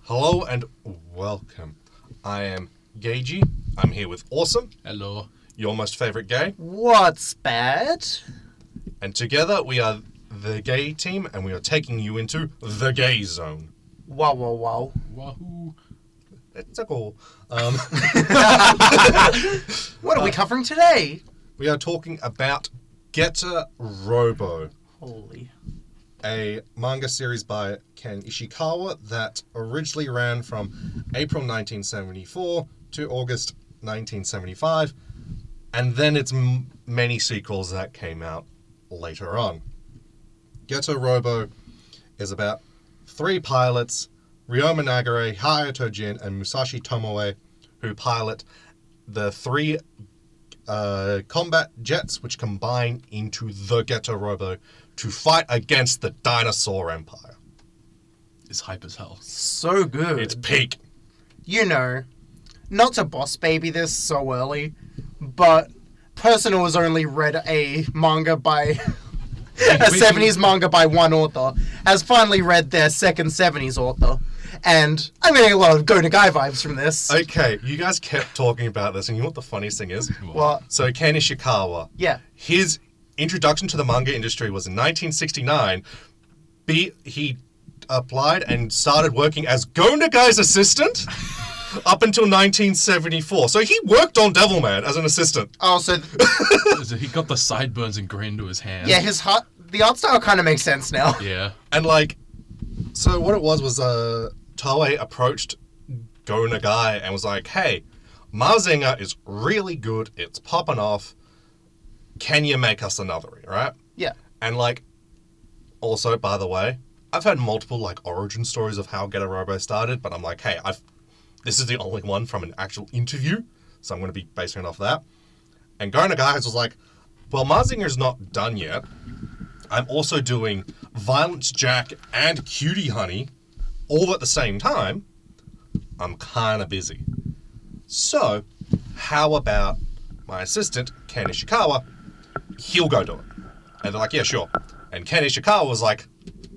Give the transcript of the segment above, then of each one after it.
Hello and welcome. I am Gagey. I'm here with Awesome. Hello. Your most favourite gay. What's bad? And together we are the gay team and we are taking you into the gay zone. Wow, wow, wow. Wahoo. It's a cool. What are we covering today? We are talking about Getter Robo, Holy. a manga series by Ken Ishikawa that originally ran from April 1974 to August 1975, and then its many sequels that came out later on. Getter Robo is about three pilots, Ryoma Nagare, Hayato Jin, and Musashi Tomoe, who pilot the three combat jets which combine into the Getter Robo to fight against the Dinosaur Empire. It's hype as hell. So good. It's peak. You know, not to boss baby this so early, but person who has only read a manga by... a 70s manga by one author, has finally read their second 70s author. And I'm getting a lot of Go Nagai vibes from this. Okay, you guys kept talking about this, and you know what the funniest thing is? What? So Ken Ishikawa, Yeah. his introduction to the manga industry was in 1969. He applied and started working as Go Nagai's assistant up until 1974. So he worked on Devilman as an assistant. Oh, so... He got the sideburns ingrained into his hand. yeah, the art style kind of makes sense now. Yeah. And so what it was Toei approached Go Nagai and was like, hey, Mazinger is really good, it's popping off, can you make us another, right? Yeah. And also, by the way, I've heard multiple origin stories of how Getter Robo started, but I'm like, hey, this is the only one from an actual interview, so I'm going to be basing it off that. And Go Nagai was like, well, Mazinger's not done yet. I'm also doing Violence Jack and Cutie Honey all at the same time. I'm kind of busy. So, how about my assistant, Ken Ishikawa? He'll go do it. And they're like, yeah, sure. And Ken Ishikawa was like,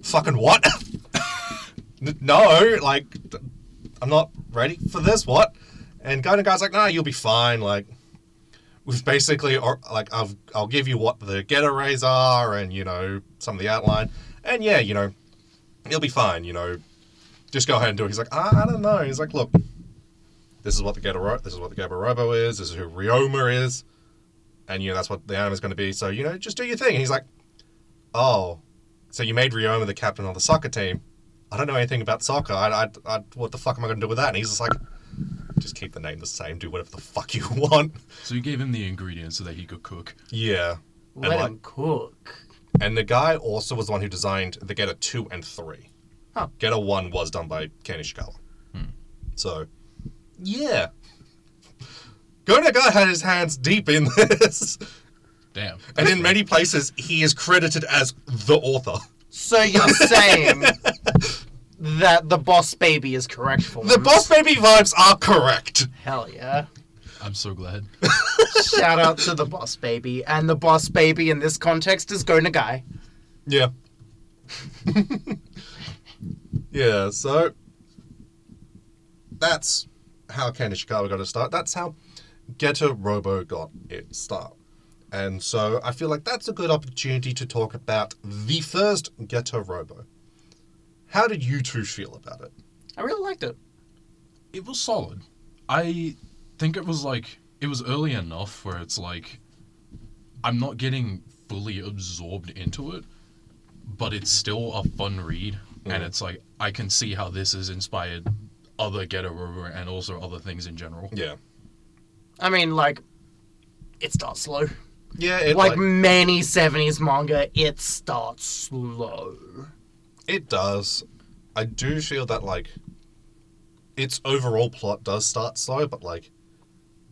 fucking what? No, I'm not ready for this, what? And Go Nagai's like, no, you'll be fine, we've basically, I'll give you what the get arrays are and, some of the outline. And yeah, you'll be fine, just go ahead and do it. He's like, I don't know. He's like, look, this is what the Getter Robo is. This is who Ryoma is. And, that's what the anime is going to be. So, just do your thing. And he's like, oh, so you made Ryoma the captain of the soccer team. I don't know anything about soccer. What the fuck am I going to do with that? And he's just like, just keep the name the same. Do whatever the fuck you want. So you gave him the ingredients so that he could cook. Yeah. Let him cook. And the guy also was the one who designed the Getter 2 and 3. Huh. Getter 1 was done by Ken Ishikawa. So, yeah. Go Nagai had his hands deep in this. Damn. And in many places, he is credited as the author. So you're saying that the boss baby is correct for The boss baby vibes are correct. Hell yeah. I'm so glad. Shout out to the boss baby. And the boss baby in this context is Go Nagai. Yeah. Yeah, so that's how Ken Ishikawa got its start. That's how Getter Robo got its start. And so I feel like that's a good opportunity to talk about the first Getter Robo. How did you two feel about it? I really liked it. It was solid. I think it was it was early enough where it's I'm not getting fully absorbed into it, but it's still a fun read. And it's I can see how this has inspired other Getter Robo and also other things in general. Yeah. I mean, it starts slow. Yeah, it many 70s manga, it starts slow. It does. I do feel that its overall plot does start slow, but like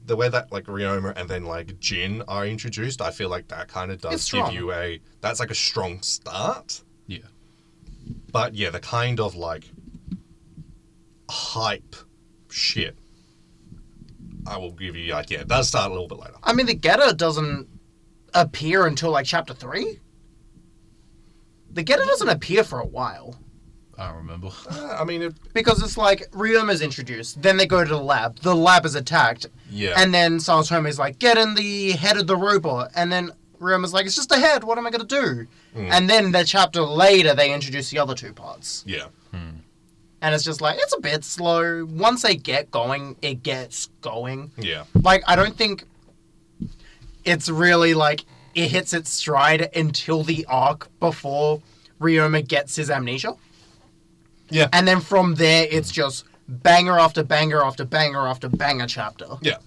the way that like Ryoma and then like Jin are introduced, I feel like that kind of does It's give strong. you that's like a strong start. Yeah. But yeah, the kind of like hype shit, I will give you like, yeah, it does start a little bit later. I mean, the Getter doesn't appear until like chapter 3. The Getter doesn't appear for a while. I don't remember. I mean, Because it's like, Ryoma's introduced, then they go to the lab is attacked, yeah. and then Satomi's like, get in the head of the robot, and then Ryoma's like, it's just a head, what am I going to do? And then the chapter later, they introduce the other two parts. Yeah. And it's just like, it's a bit slow. Once they get going, it gets going. Yeah. Like, I don't think it's really like, it hits its stride until the arc before Ryoma gets his amnesia. Yeah. And then from there, it's just banger after banger after banger after banger chapter. Yeah.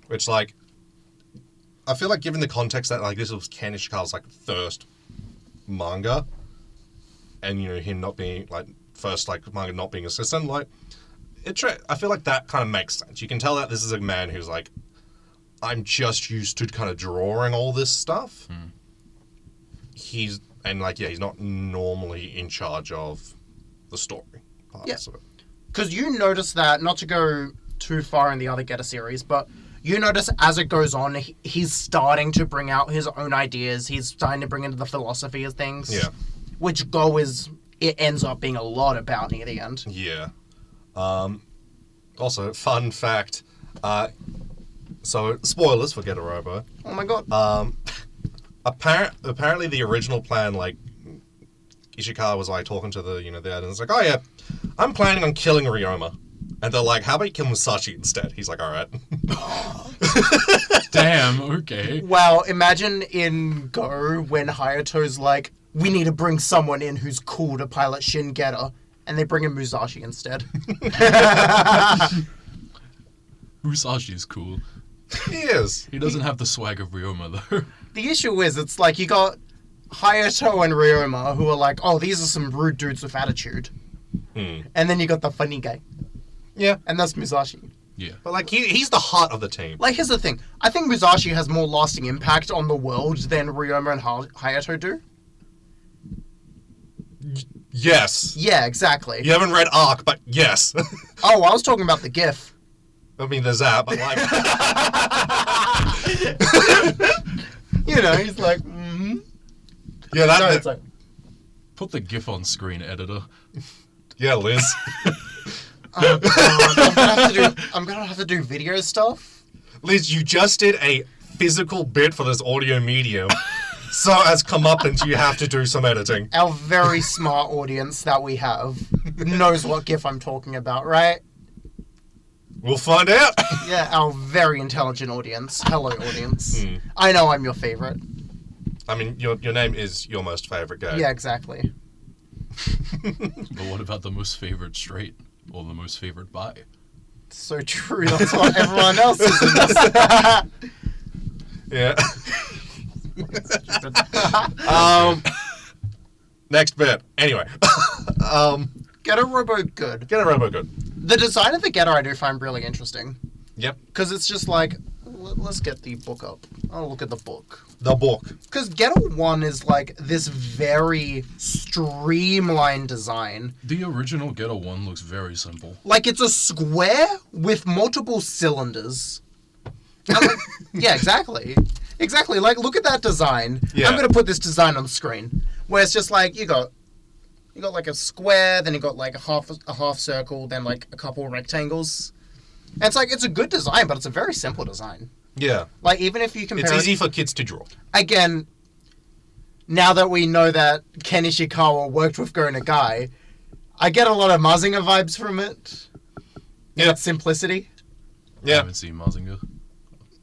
Which, like, I feel like given the context that, like, this was Ken Ishikawa's, like, first manga, and, you know, him not being, like, first, like, manga not being a system, like, I feel like that kind of makes sense. You can tell that this is a man who's, like, I'm just used to kind of drawing all this stuff. He's not normally in charge of the story parts of it. Because you notice that, not to go too far in the other Getter series, but you notice as it goes on, he's starting to bring out his own ideas. He's starting to bring into the philosophy of things. Yeah. Which it ends up being a lot about near the end. Yeah. Also, fun fact, so spoilers for Getter Robo. Oh my god. Apparently the original plan, like, Ishikawa was like talking to the editors, like, oh yeah, I'm planning on killing Ryoma. And they're like, how about you kill Musashi instead? He's like, alright. Damn, okay. Well, imagine in Go when Hayato's like, we need to bring someone in who's cool to pilot Shin Getter, and they bring in Musashi instead. Musashi is cool. He is. He doesn't have the swag of Ryoma, though. The issue is, it's like you got Hayato and Ryoma who are like, oh, these are some rude dudes with attitude. And then you got the funny guy. Yeah. And that's Musashi. Yeah. But, like, he's the heart of the team. Like, here's the thing. I think Musashi has more lasting impact on the world than Ryoma and Hayato do. Yes. Yeah, exactly. You haven't read Arc, but yes. Oh, I was talking about the GIF. I mean, there's that, but, like... You know, he's like, mm-hmm. Yeah, No, it's like, Put the GIF on screen, editor. Yeah, Liz. oh, God, I'm gonna have to do video stuff. Liz, you just did a physical bit for this audio medium. So as come up and you have to do some editing. Our very smart audience that we have knows what GIF I'm talking about, right? We'll find out. Yeah, our very intelligent audience. Hello, audience. I know I'm your favorite. I mean, your name is your most favorite guy. Yeah, exactly. But what about the most favorite straight? Or the most favorite bi? So true. That's what everyone else is in this. Yeah. Next bit. Anyway. Getter Robo good. Get a Robo good. The design of the Getter I do find really interesting. Yep. Because it's just like, let's get the book up. I'll look at the book. The book. Because Getter 1 is like this very streamlined design. The original Getter 1 looks very simple. Like it's a square with multiple cylinders. I'm like, yeah, exactly. Exactly. Like, look at that design. Yeah. I'm going to put this design on the screen. Where it's just like, you got like a square, then you got like a half circle, then like a couple rectangles. And it's like, it's a good design, but it's a very simple design. Yeah. Like, even if you compare It's easy for kids to draw. Again, now that we know that Ken Ishikawa worked with Go Nagai, I get a lot of Mazinger vibes from it. Yeah. Its simplicity. I Yeah. haven't seen Mazinger.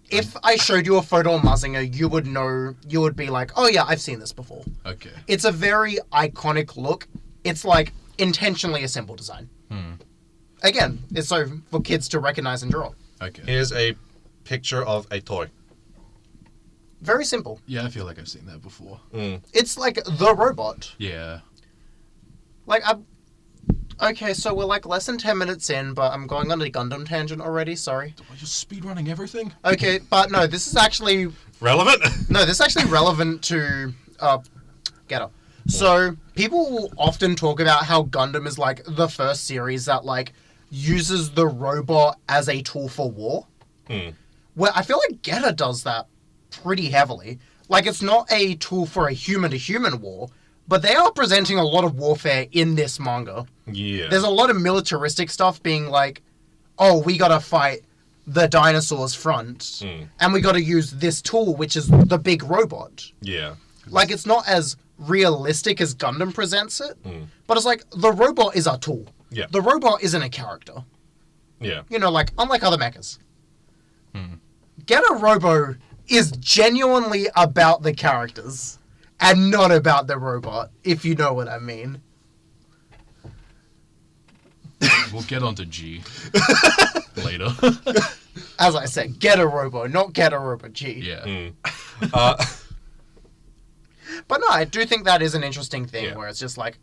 If I showed you a photo of Mazinger, you would know, you would be like, oh yeah, I've seen this before. Okay. It's a very iconic look. It's like intentionally a simple design. Again, it's so for kids to recognize and draw. Okay. Here's a picture of a toy. Very simple. Yeah, I feel like I've seen that before. It's like the robot. Yeah. Like, Okay, so we're like less than 10 minutes in, but I'm going on a Gundam tangent already, sorry. Are you speedrunning everything? Okay, but no, this is actually... Relevant? No, this is actually relevant to Getter. So, people will often talk about how Gundam is like the first series that like uses the robot as a tool for war. Well, I feel like Getter does that pretty heavily. Like, it's not a tool for a human-to-human war, but they are presenting a lot of warfare in this manga. Yeah. There's a lot of militaristic stuff being like, oh, we gotta fight the dinosaurs front, and we gotta use this tool, which is the big robot. Yeah. Like, it's not as realistic as Gundam presents it, but it's like, the robot is a tool. Yeah. The robot isn't a character. Yeah. You know, like, unlike other mechas. Getter Robo is genuinely about the characters, and not about the robot, if you know what I mean. We'll get onto G later. As I said, Getter Robo, not Getter Robo G. Yeah. But no, I do think that is an interesting thing, Yeah. where it's just like,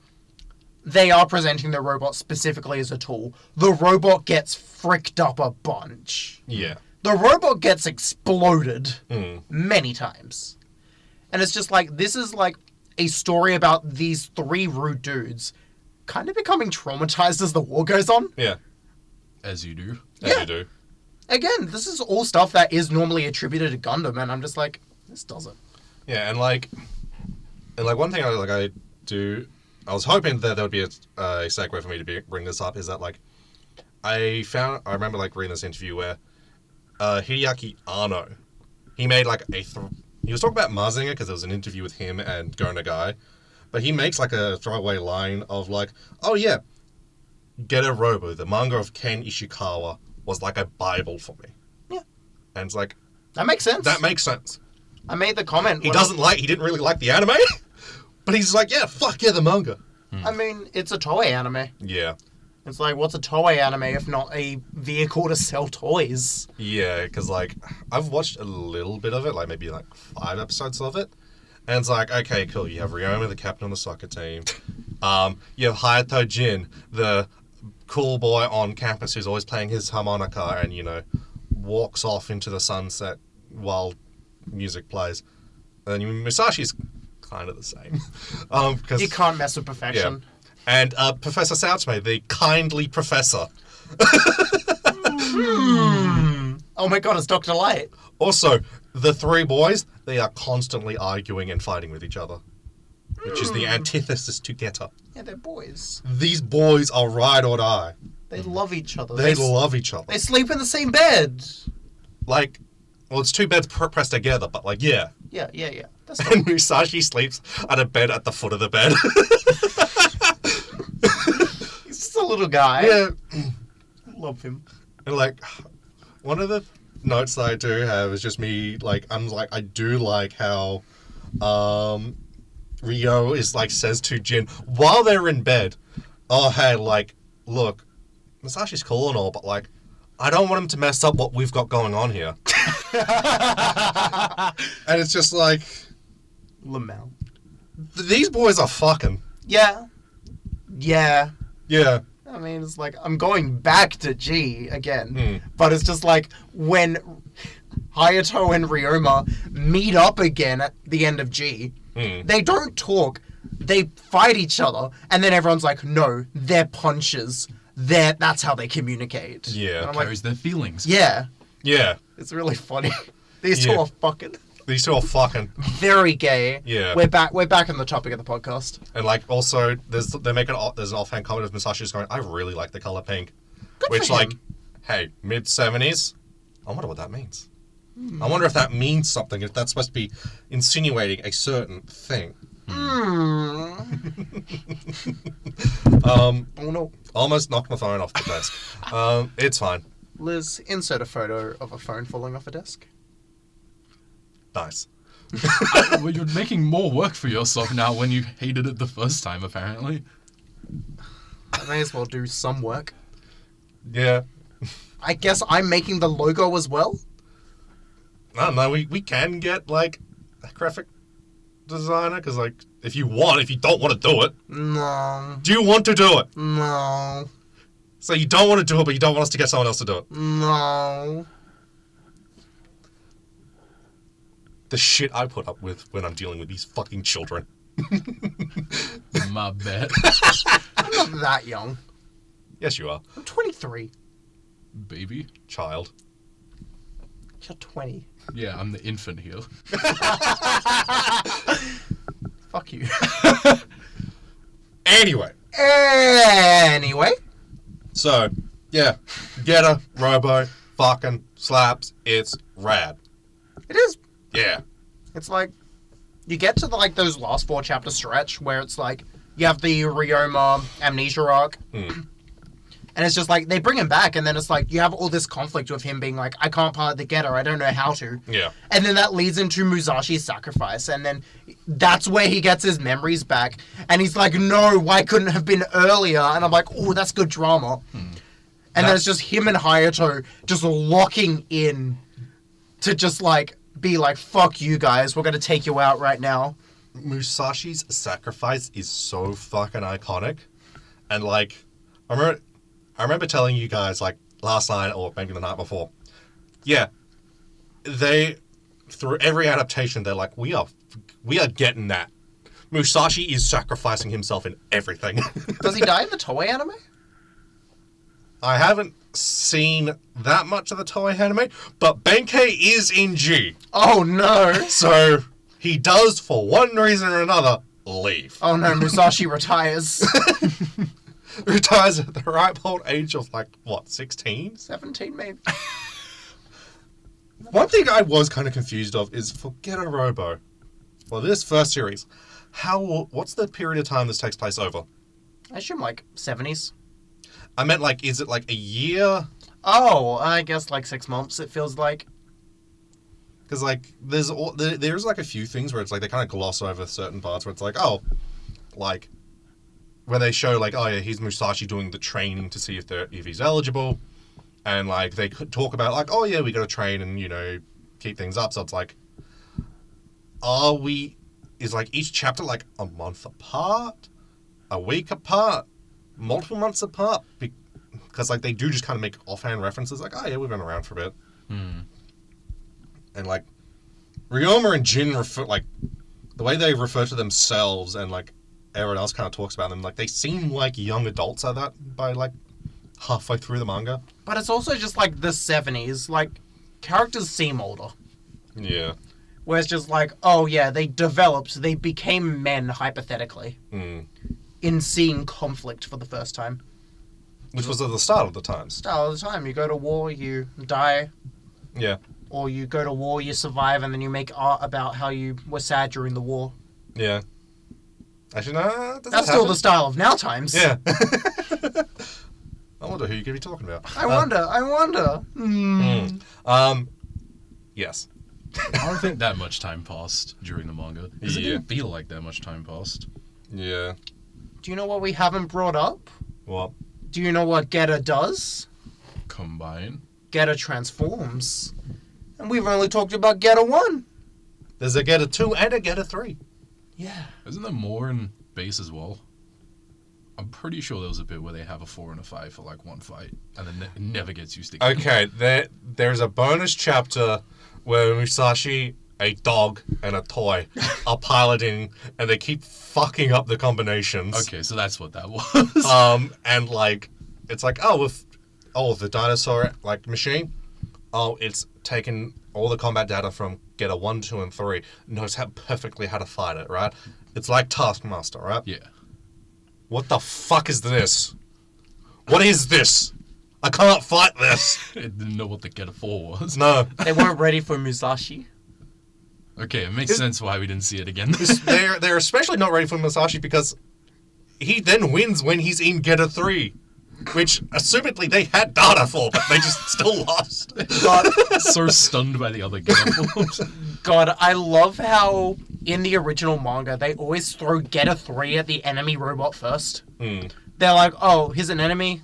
they are presenting the robot specifically as a tool. The robot gets fricked up a bunch. Yeah. The robot gets exploded many times. And it's just like, this is like a story about these three rude dudes kind of becoming traumatized as the war goes on. Yeah. As you do. As Yeah. you do. Again, this is all stuff that is normally attributed to Gundam, and I'm just like, this doesn't. Yeah, and one thing I was hoping that there would be a segue for me to bring this up, is that like I remember like reading this interview where Hideaki Anno, he made like he was talking about Mazinger because there was an interview with him and Go Nagai, but he makes like a throwaway line of like, oh yeah, Getter Robo, the manga of Ken Ishikawa, was like a Bible for me. Yeah. And it's like, That makes sense. that makes sense. I made the comment. He didn't really like the anime, but he's like, yeah, fuck yeah, the manga. I mean, it's a Toei anime. Yeah. It's like, what's a Toei anime if not a vehicle to sell toys? Yeah, because, like, I've watched a little bit of it, like, maybe, like, 5 episodes of it. And it's like, okay, cool, you have Ryoma, the captain of the soccer team. You have Hayato Jin, the cool boy on campus who's always playing his harmonica and, you know, walks off into the sunset while music plays. And then Musashi's kind of the same. 'Cause, You can't mess with perfection. yeah. And Professor Saotome, the kindly professor. Oh my god, it's Dr. Light. Also, the three boys, they are constantly arguing and fighting with each other, which is the antithesis to Getter. Yeah, they're boys. These boys are ride or die. They love each other. They love each other. They sleep in the same bed. Like, well, it's two beds pressed together, but like, yeah. Yeah. That's And Musashi sleeps at a bed at the foot of the bed. He's just a little guy. Yeah. Love him. And like, one of the notes that I do have is just me, like, I do like how Ryo is like, says to Jin while they're in bed, oh hey, like, look, Musashi's cool and all, but like, I don't want him to mess up what we've got going on here. And it's just like, Lamel. these boys are fucking. Yeah. Yeah. I mean, it's like, I'm going back to G again. But it's just like, when Hayato and Ryoma meet up again at the end of G, they don't talk, they fight each other, and then everyone's like, no, they're punches. That's how they communicate. Yeah. And I'm like, Carries their feelings. yeah. Yeah. It's really funny. These two Yeah. are fucking These two are fucking. very gay. Yeah. We're back on the topic of the podcast. And like, also, there's an offhand comment of Musashi's going, I really like the color pink. Good Which, for him. like, hey, mid-70s? I wonder what that means. I wonder if that means something, if that's supposed to be insinuating a certain thing. Oh no. Almost knocked my phone off the desk. It's fine. Liz, insert a photo of a phone falling off a desk. Nice. Well, you're making more work for yourself now when you hated it the first time, apparently. I may as well do some work. Yeah. I guess I'm making the logo as well? I don't know, we can get, like, a graphic designer, because, like, If you don't want to do it. No. Do you want to do it? No. So you don't want to do it, but you don't want us to get someone else to do it. No. The shit I put up with when I'm dealing with these fucking children. My bad. I'm not that young. Yes, you are. I'm 23. Baby. Child. You're 20. Yeah, I'm the infant here. Fuck you. Anyway. So, yeah. Getter Robo fucking slaps. It's rad. It is. Yeah. It's like, you get to those last 4 chapter stretch where it's like, you have the Ryoma amnesia arc. And it's just like, they bring him back, and then it's like, you have all this conflict with him being like, I can't part the Getter, I don't know how to. Yeah. And then that leads into Musashi's sacrifice, and then that's where he gets his memories back. And he's like, no, why couldn't it have been earlier? And I'm like, oh, that's good drama. And then it's just him and Hayato just locking in to just like, be like, fuck you guys, we're gonna take you out right now. Musashi's sacrifice is so fucking iconic. And like, I remember telling you guys, like, last night or maybe the night before. Yeah. Through every adaptation, they're like, we are getting that. Musashi is sacrificing himself in everything. Does he die in the Toei anime? I haven't seen that much of the Toei anime, but Benkei is in G. Oh, no. So, he does, for one reason or another, leave. Oh, no, Musashi retires. Retires at the ripe old age of, like, what, 16? 17, maybe. One thing I was kind of confused of is for Getter Robo, well, this first series, what's the period of time this takes place over? I assume, like, 70s. I meant, like, is it, like, a year? Oh, I guess, like, 6 months, it feels like. Because, like, there's, like, a few things where it's, like, they kind of gloss over certain parts where it's, like, oh, like, where they show, like, oh, yeah, here's Musashi doing the training to see if he's eligible. And, like, they could talk about, like, oh, yeah, we got to train and, you know, keep things up. So it's, like, is, like, each chapter, like, a month apart? A week apart? Multiple months apart? Because, like, they do just kind of make offhand references, like, oh, yeah, we've been around for a bit. And, like, Ryoma and Jin the way they refer to themselves and, like, everyone else kind of talks about them, like, they seem like young adults at that by, like, halfway through the manga. But it's also just, like, the 70s. Like, characters seem older. Yeah. Where it's just like, oh, yeah, they became men, hypothetically. In seeing conflict for the first time. Which was at the start of the times. Start of the time. You go to war, you die. Yeah. Or you go to war, you survive, and then you make art about how you were sad during the war. Yeah. Actually, no, that's still the style of now times. Yeah. I wonder who you could be talking about. I wonder. Yes. I don't think that much time passed during the manga. Because it Yeah. didn't feel like that much time passed. Yeah. Do you know what we haven't brought up? What? Do you know what Getter does? Combine. Getter transforms. And we've only talked about Getter 1. There's a Getter 2 and a Getter 3. Yeah. Isn't there more in base as well? I'm pretty sure there was a bit where they have a 4 and a 5 for like one fight, and then it never gets used again. Okay, there's a bonus chapter where Musashi, a dog, and a toy are piloting, and they keep fucking up the combinations. Okay, so that's what that was. And like, it's like, the dinosaur like machine, it's taken all the combat data from Getter 1, 2, and 3, knows perfectly how to fight it, right? It's like Taskmaster, right? Yeah. What the fuck is this? What is this? I can't fight this. I didn't know what the Getter 4 was. No. They weren't ready for Musashi. Okay, it makes sense why we didn't see it again. They're especially not ready for Musashi because he then wins when he's in Getter 3. Which, assumedly, they had data for, but they just still lost. God, So stunned by the other Getter forms. God, I love how in the original manga they always throw Getter 3 at the enemy robot first. They're like, oh, here's an enemy.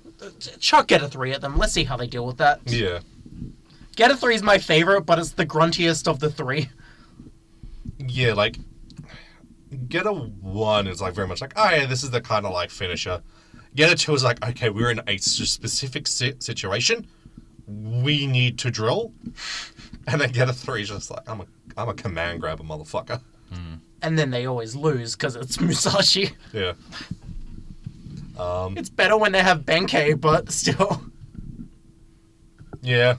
Chuck Getter 3 at them. Let's see how they deal with that. Yeah. Getter 3 is my favorite, but it's the gruntiest of the 3. Yeah, like, Getter 1 is like very much like, oh yeah, this is the kind of like finisher. Getter 2 is like, okay, we're in a specific situation. We need to drill. And then Getter 3 is just like, I'm a command grabber, motherfucker. And then they always lose because it's Musashi. Yeah. It's better when they have Benkei, but still. Yeah.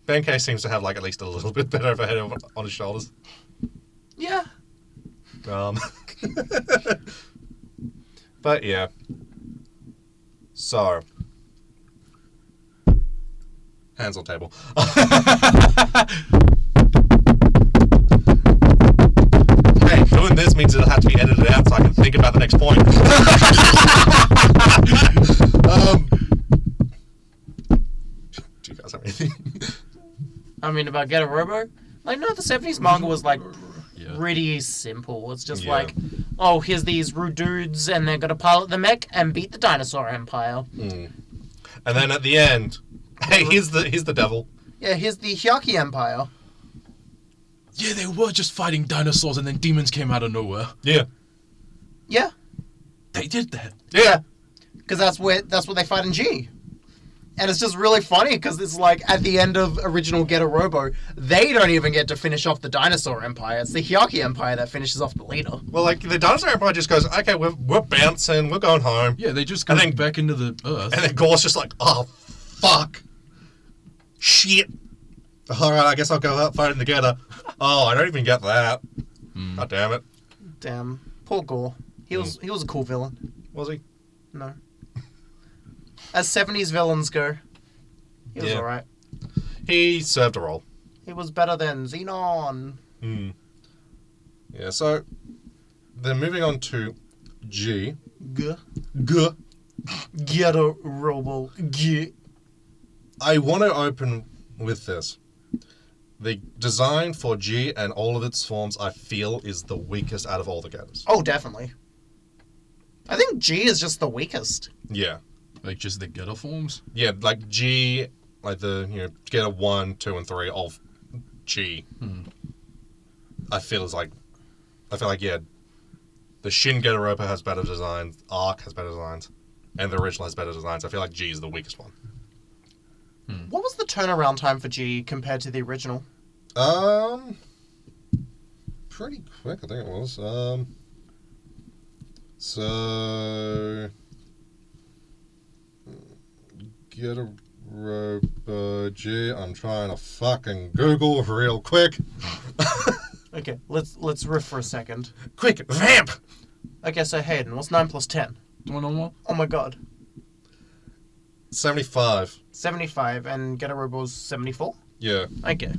Benkei seems to have like at least a little bit better of a head on his shoulders. Yeah. But yeah. So. Hands on table. Hey, doing this means it'll have to be edited out so I can think about the next point. Do you guys have anything? I mean, about Getter Robo? Like, no, the 70s manga was like Yeah. pretty simple. It's just Yeah. like, oh, here's these rude dudes and they're gonna pilot the mech and beat the dinosaur empire. And then at the end, hey, here's the devil. Yeah, here's the Hyaki empire. Yeah, they were just fighting dinosaurs and then demons came out of nowhere. Yeah. Yeah, They did that. Yeah. because that's what they fight in G. And it's just really funny because it's like at the end of original Getter Robo, they don't even get to finish off the dinosaur empire. It's the Hyaki empire that finishes off the leader. Well, like, the dinosaur empire just goes, okay, we're bouncing, we're going home. Yeah, they just go And then- back into the earth. And then Gore's just like, oh, fuck. Shit. Alright, I guess I'll go out fighting the Getter. Oh, I don't even get that. God damn it. Damn, poor Gore. He was a cool villain. Was he? No. As 70s villains go, he was Yeah. alright. He served a role. He was better than Xenon. Yeah, so then moving on to G. G. G. Getter Robo. G. I want to open with this. The design for G and all of its forms, I feel, is the weakest out of all the Getters. Oh, definitely. I think G is just the weakest. Yeah. Like, just the Getter forms? Yeah, like G, like the, Getter 1, 2, and 3 of G. I feel like, yeah, the Shin Getter Robo has better designs, Arc has better designs, and the original has better designs. I feel like G is the weakest one. What was the turnaround time for G compared to the original? Pretty quick, I think it was. So Getter Robo G. I'm trying to fucking Google real quick. Okay, let's riff for a second. Quick, vamp! Okay, so Hayden, what's 9 plus 10? Do you want to know what? Oh my god. 75. 75, and Getter Robo's 74? Yeah. Okay.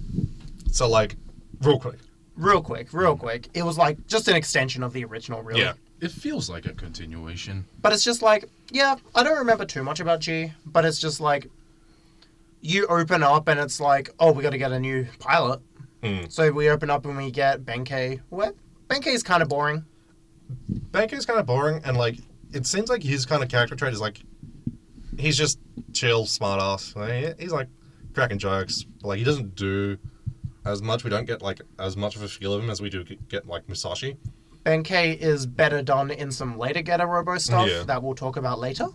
So, like, real quick. Real quick. It was like just an extension of the original, really. Yeah. It feels like a continuation. But it's just like, yeah, I don't remember too much about G, but it's just like, you open up and it's like, oh, we got to get a new pilot. So we open up and we get Benkei. What? Benkei's kind of boring. Benkei's kind of boring, and, like, it seems like his kind of character trait is, like, he's just chill, smart ass. Like, he's, like, cracking jokes. But, like, he doesn't do as much. We don't get, like, as much of a feel of him as we do get like, Musashi. Benkei is better done in some later Getter Robo stuff Yeah. that we'll talk about later.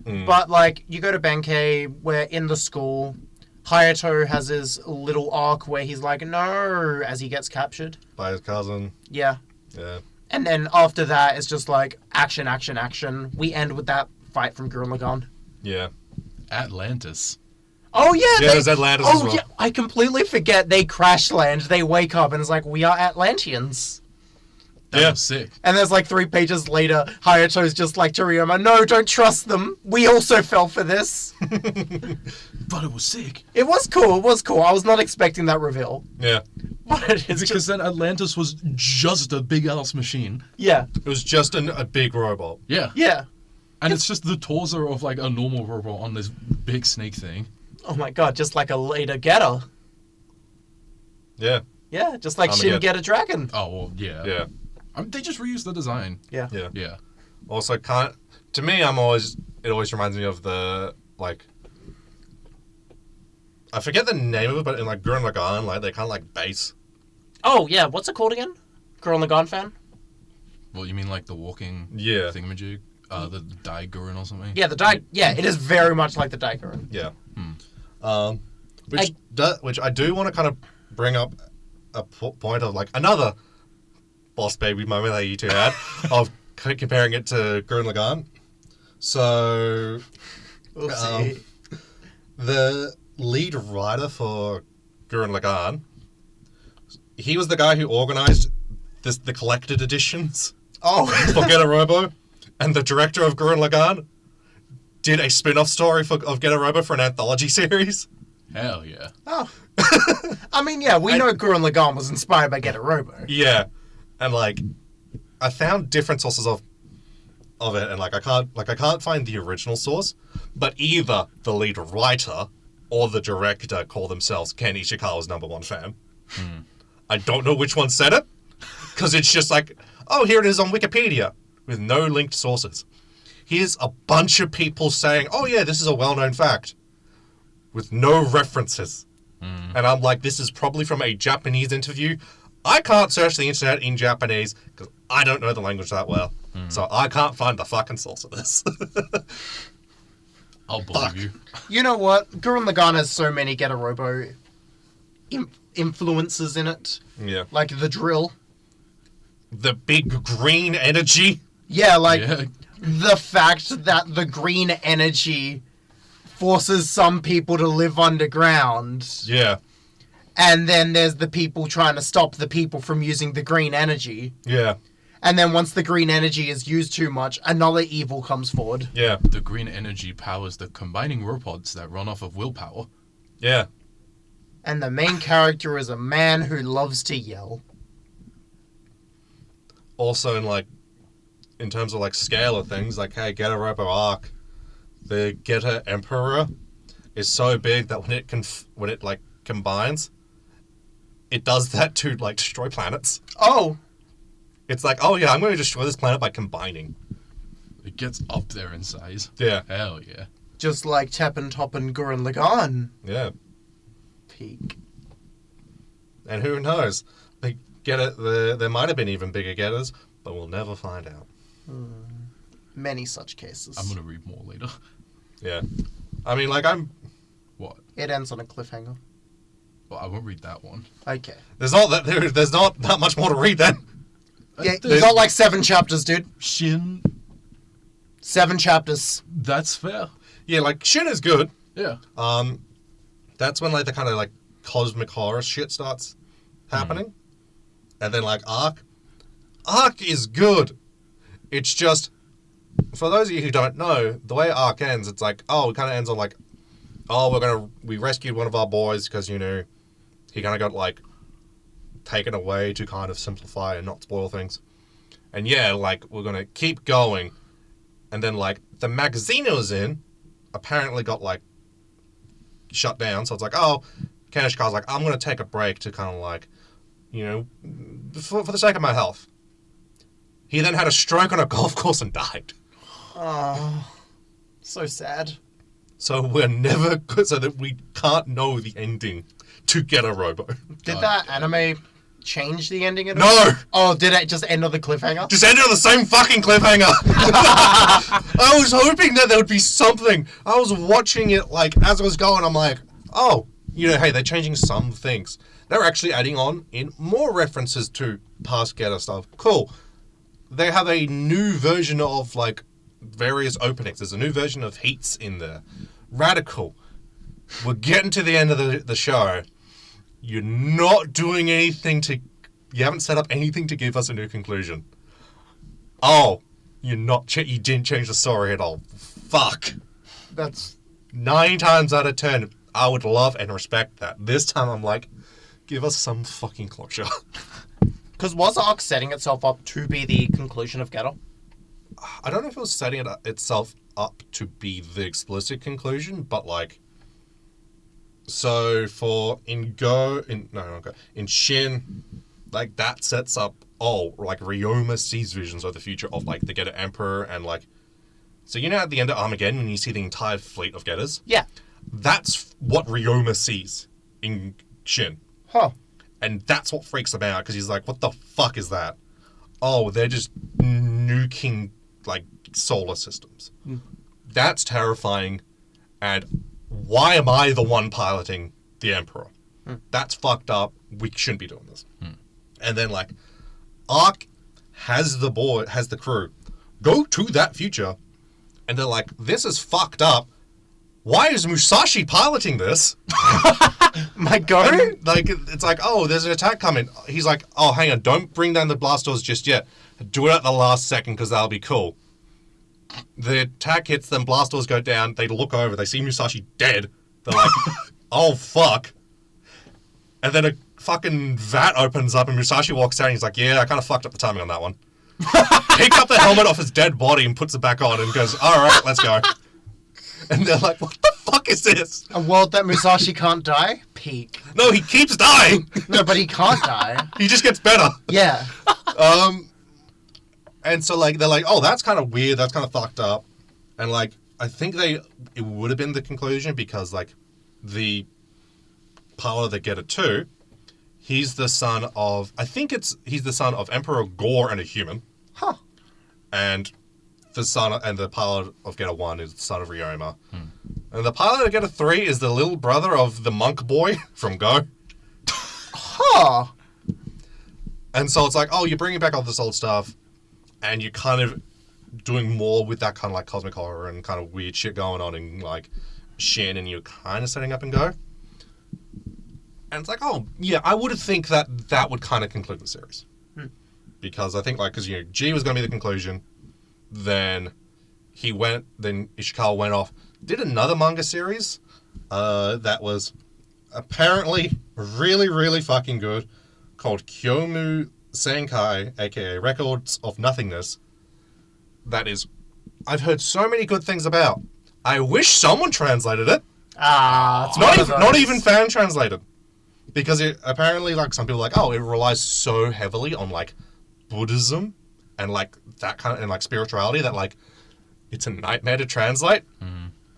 But, like, you go to Benkei, we're in the school. Hayato has his little arc where he's like, no, as he gets captured. By his cousin. Yeah. Yeah. And then after that, it's just like, action, action, action. We end with that fight from Gurren Lagann. Yeah. Atlantis. Oh, yeah. Yeah, there's Atlantis as well. Yeah, I completely forget they crash land. They wake up and it's like, we are Atlanteans. That was sick. And there's like 3 pages later, Hayato's just like, Toriyama, no, don't trust them. We also fell for this. But it was sick. It was cool. I was not expecting that reveal. Yeah. But it's Because just, then Atlantis was just a big ass machine. yeah. It was just a big robot. Yeah. Yeah. And it's just the torso of like a normal robot on this big snake thing. Oh my god, just like a later Getter. Yeah. Yeah, just like Armageddon. Shin Getter Dragon. Oh, well, yeah. Yeah. They just reused the design. Yeah. Yeah. Yeah. Also, to me, it always reminds me of the, like, I forget the name of it, but in, like, Gurren Lagann, like, they kind of, like, base. Oh, yeah, what's it called again? Girl Lagann fan? What, you mean like the walking Yeah. thingamajig? The Daigurin or something? Yeah, it is very much like the Daigurin. Yeah. Which I do want to kind of bring up a point of like another boss baby moment that you two had of comparing it to Gurren Lagann. So, the lead writer for Gurren Lagann, he was the guy who organized the collected editions for Getter Robo, and the director of Gurren Lagann did a spin-off story of Getter Robo for an anthology series. Hell yeah. Oh. I mean, yeah, we know Gurren Lagann was inspired by Getter Robo. Yeah. And like I found different sources of it, and like I can't find the original source, but either the lead writer or the director call themselves Ken Ishikawa's #1 fan. I don't know which one said it, because it's just like, oh, here it is on Wikipedia with no linked sources. Here's a bunch of people saying, oh yeah, this is a well-known fact, with no references. And I'm like, this is probably from a Japanese interview. I can't search the internet in Japanese because I don't know the language that well. So I can't find the fucking source of this. I'll believe you. You know what? Gurren Lagann has so many Getter Robo influences in it. Yeah. Like the drill. The big green energy. Yeah, like Yeah. the fact that the green energy forces some people to live underground. Yeah. And then there's the people trying to stop the people from using the green energy. Yeah. And then once the green energy is used too much, another evil comes forward. Yeah. The green energy powers the combining robots that run off of willpower. Yeah. And the main character is a man who loves to yell. Also, in terms of like scale of things, like, hey, Getter Robo Arc, the Getter Emperor is so big that when it like combines, it does that to like destroy planets. Oh, It's like, oh yeah, I'm going to destroy this planet by combining. It gets up there in size. Yeah. Hell yeah. just like Teppen Top and Gurren Lagann. Yeah. Peak. And who knows? They get it. There might have been even bigger getters, but we'll never find out. Many such cases. I'm gonna read more later. Yeah. I mean, like, What? It ends on a cliffhanger. Well, I won't read that one. Okay. there's not that much more to read then. Yeah, there's- you got like 7 chapters, dude. Shin. 7 chapters. That's fair. Yeah, like, Shin is good. Yeah. That's when, like, the kind of, like, cosmic horror shit starts happening. And then, like, Arc is good. It's just, for those of you who don't know, the way Arc ends, it's like, oh, it kind of ends on, like, oh, we rescued one of our boys because, you know, he kind of got, like, taken away to kind of simplify and not spoil things. And yeah, like, we're going to keep going. And then, like, the magazine it was in apparently got, like, shut down. So it's like, oh, Ken Ishikawa's like, I'm going to take a break to kind of, like, you know, for the sake of my health. He then had a stroke on a golf course and died. Oh, so sad. So we're never good, so that we can't know the ending to Getter Robo. Did God that damn. anime change the ending at all? No! Oh, did it just end on the cliffhanger? Just ended on the same fucking cliffhanger. I was hoping that there would be something. I was watching it, like, as I was going, I'm like, oh, you know, hey, they're changing some things. They're actually adding on in more references to past Getter stuff. Cool. They have a new version of, like, various openings. There's a new version of Heats in there. Radical. We're getting to the end of the show. You're not doing anything to... You haven't set up anything to give us a new conclusion. Oh, you didn't change the story at all. Fuck. That's... 9 times out of 10, I would love and respect that. This time I'm like, give us some fucking closure. Because was Arc setting itself up to be the conclusion of Getter? I don't know if it was setting itself up to be the explicit conclusion, but like... So for in Shin, like that sets up like Ryoma sees visions of the future of like the Getter Emperor and like, so you know at the end of Armageddon when you see the entire fleet of Getters, Yeah. that's what Ryoma sees in Shin, Huh. And that's what freaks him out, because he's like, what the fuck is that? Oh, they're just nuking, like, solar systems. That's terrifying. And why am I the one piloting the Emperor? That's fucked up. We shouldn't be doing this. And then, like, Ark has the crew go to that future, and they're like, this is fucked up. Why is Musashi piloting this? My God. Like, it's like, oh, there's an attack coming. He's like, oh, hang on, don't bring down the blast doors just yet. Do it at the last second, because that'll be cool. The attack hits them, blast doors go down, they look over, they see Musashi dead. They're like, oh, fuck. And then a fucking vat opens up and Musashi walks out and he's like, yeah, I kind of fucked up the timing on that one. Picks up the helmet off his dead body and puts it back on and goes, alright, let's go. And they're like, what the fuck is this? A world that Musashi can't die? Peak. No, he keeps dying. No, but he can't die. He just gets better. Yeah. And so, like, they're like, oh, that's kind of weird, that's kind of fucked up. And, like, I think it would have been the conclusion because, like, the pilot of the Getter 2, he's the son of Emperor Gore and a human. Huh. And the pilot of Getter 1 is the son of Ryoma. And the pilot of Getter 3 is the little brother of the monk boy from Go. Huh. And so it's like, oh, you're bringing back all this old stuff, and you're kind of doing more with that kind of like cosmic horror and kind of weird shit going on in like Shin, and you're kind of setting up and Go. And it's like, oh, yeah, I would think that would kind of conclude the series. Because I think, like, because, G was going to be the conclusion. Then Ishikawa went off, did another manga series that was apparently really, really fucking good, called Kyomu Senkai, aka Records of Nothingness. That is, I've heard so many good things about. I wish someone translated it. It's Not even fan translated. Because it apparently, like, some people are like, oh, it relies so heavily on, like, Buddhism and, like, that kind of, and, like, spirituality that, like, it's a nightmare to translate.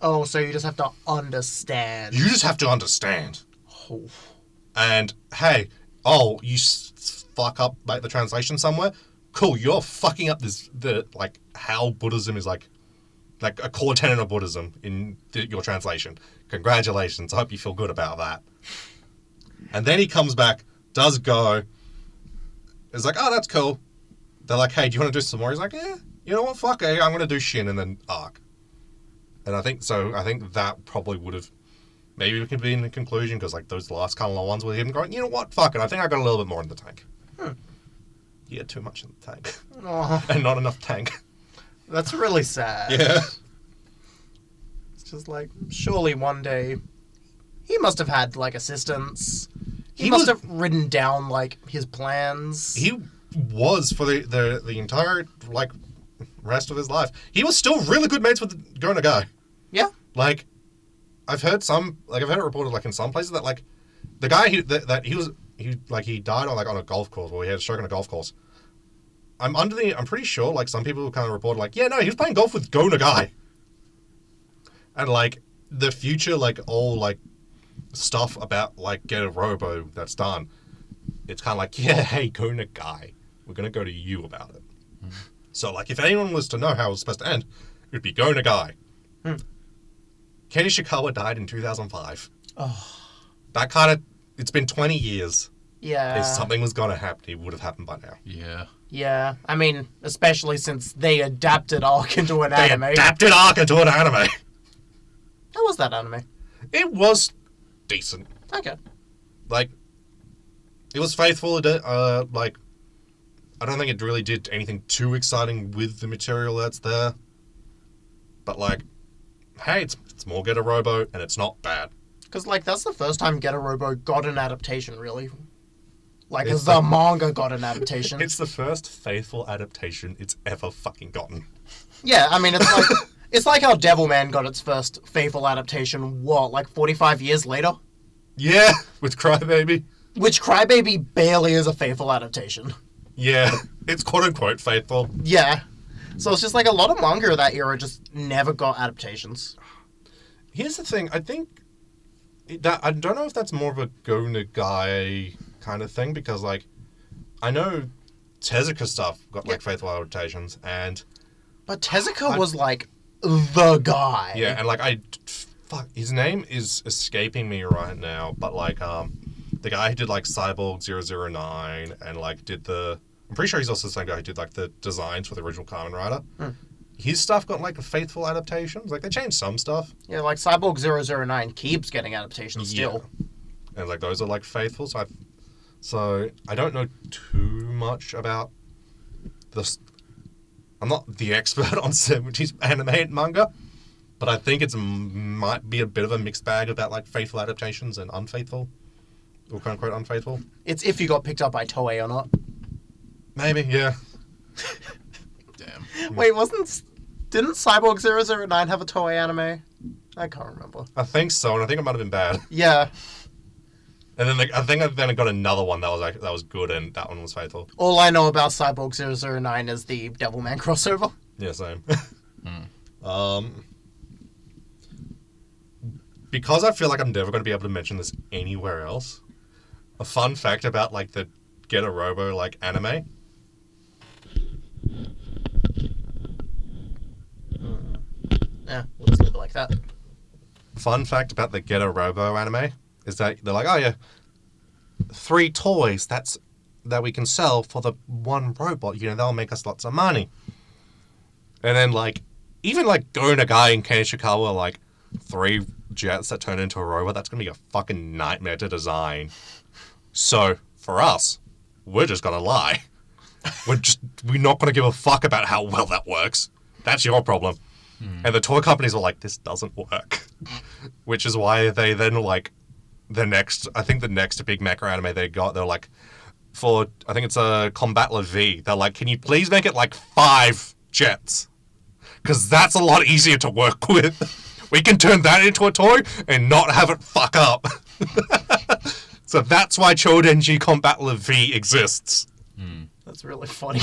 Oh, so you just have to understand. You just have to understand. Oh. And, hey, you fuck up, like, the translation somewhere? Cool, you're fucking up how Buddhism is, like a core tenet of Buddhism in your translation. Congratulations, I hope you feel good about that. And then he comes back, does Go. It's like, oh, that's cool. They're like, hey, do you want to do some more? He's like, yeah, you know what, fuck it, I'm going to do Shin and then Arc. And I think that probably would have, maybe we can be in the conclusion, because like those last couple of ones with him going, you know what, fuck it, I think I got a little bit more in the tank. You had too much in the tank. Oh, And not enough tank. that's really sad. Yeah. It's just like, surely one day, he must have had, like, assistants. He must have written down, like, his plans. He was, for the entire, like, rest of his life, he was still really good mates with Go Nagai. Yeah. Like, I've heard it reported, like, in some places that, like, the guy he died on a golf course, or he had a stroke on a golf course. I'm pretty sure, like, some people kind of reported, like, yeah, no, he was playing golf with Go Nagai. And, like, the future, like, all, like, stuff about, like, Getter Robo that's done, it's kind of like, yeah, hey, Go Nagai, we're going to go to you about it. So, like, if anyone was to know how it was supposed to end, it would be Go Nagai. Ken Ishikawa died in 2005. Oh. That kind of, it's been 20 years. Yeah. If something was going to happen, it would have happened by now. Yeah. Yeah. I mean, especially since they adapted Ark into an anime. They adapted Ark into an anime. How was that anime? It was decent. Okay. Like, it was faithful. Like, I don't think it really did anything too exciting with the material that's there. But, like, hey, it's more Getter Robo, and it's not bad. Because, like, that's the first time Getter Robo got an adaptation, really. Like, It's the like- manga got an adaptation. It's the first faithful adaptation it's ever fucking gotten. Yeah, I mean, it's like... It's like how Devilman got its first faithful adaptation, like 45 years later? Yeah, with Crybaby. Which Crybaby barely is a faithful adaptation. Yeah, it's quote-unquote faithful. Yeah. So it's just like a lot of manga of that era just never got adaptations. Here's the thing, I think... I don't know if that's more of a Go Nagai kind of thing because like I know Tezuka stuff got like faithful adaptations but Tezuka was like the guy. Yeah, and like fuck, his name is escaping me right now, but like the guy who did like Cyborg 009 and like did I'm pretty sure he's also the same guy who did like the designs for the original Kamen Rider. His stuff got like faithful adaptations. Like they changed some stuff. Yeah, like Cyborg 009 keeps getting adaptations still. And like those are like faithful. So I don't know too much about this. I'm not the expert on 70s anime and manga, but I think might be a bit of a mixed bag about like faithful adaptations and unfaithful, or quote unquote unfaithful. It's if you got picked up by Toei or not. Maybe, yeah. Damn. Wait, didn't Cyborg 009 have a Toei anime? I can't remember. I think so, and I think it might have been bad. Yeah. And then I think then I got another one that was good, and that one was faithful. All I know about Cyborg 009 is the Devilman crossover. Yeah, same. Because I feel like I'm never going to be able to mention this anywhere else. A fun fact about like the Getter Robo like anime. Yeah, we'll just leave it like that. Fun fact about the Getter Robo anime is that they're like, oh yeah, 3 toys that we can sell for the one robot. You know, that'll make us lots of money. And then like, even like Go Nagai and Ken Ishikawa, like 3 jets that turn into a robot. That's gonna be a fucking nightmare to design. So for us, we're just gonna lie. We're not gonna give a fuck about how well that works. That's your problem. And the toy companies were like, this doesn't work. Which is why they then like the next big mecha anime they're like, I think it's a Combatler V. They're like, can you please make it like 5 jets? Because that's a lot easier to work with. We can turn that into a toy and not have it fuck up. So that's why Chodenji Combatler V exists. That's really funny.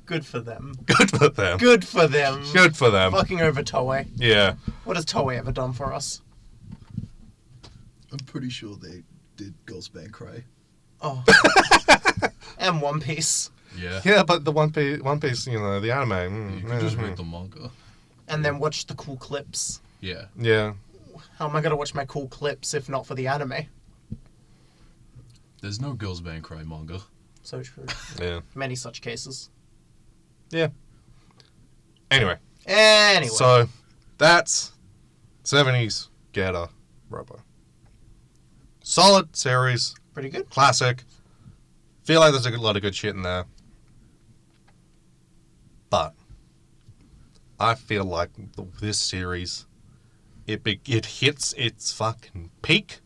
Good for them. Good for them. Good for them. Good for them. Fucking over Toei. Yeah. What has Toei ever done for us? I'm pretty sure they did Girls Band Cry. Oh. And One Piece. Yeah. Yeah, but the One Piece, you know, the anime. You could just read the manga. And then watch the cool clips. Yeah. Yeah. How am I going to watch my cool clips if not for the anime? There's no Girls Band Cry manga. So true. Yeah. Many such cases. Yeah. Anyway. So, that's 70s Getter Robo. Solid series. pretty good. Classic. Feel like there's a lot of good shit in there. But I feel like this series, it hits its fucking peak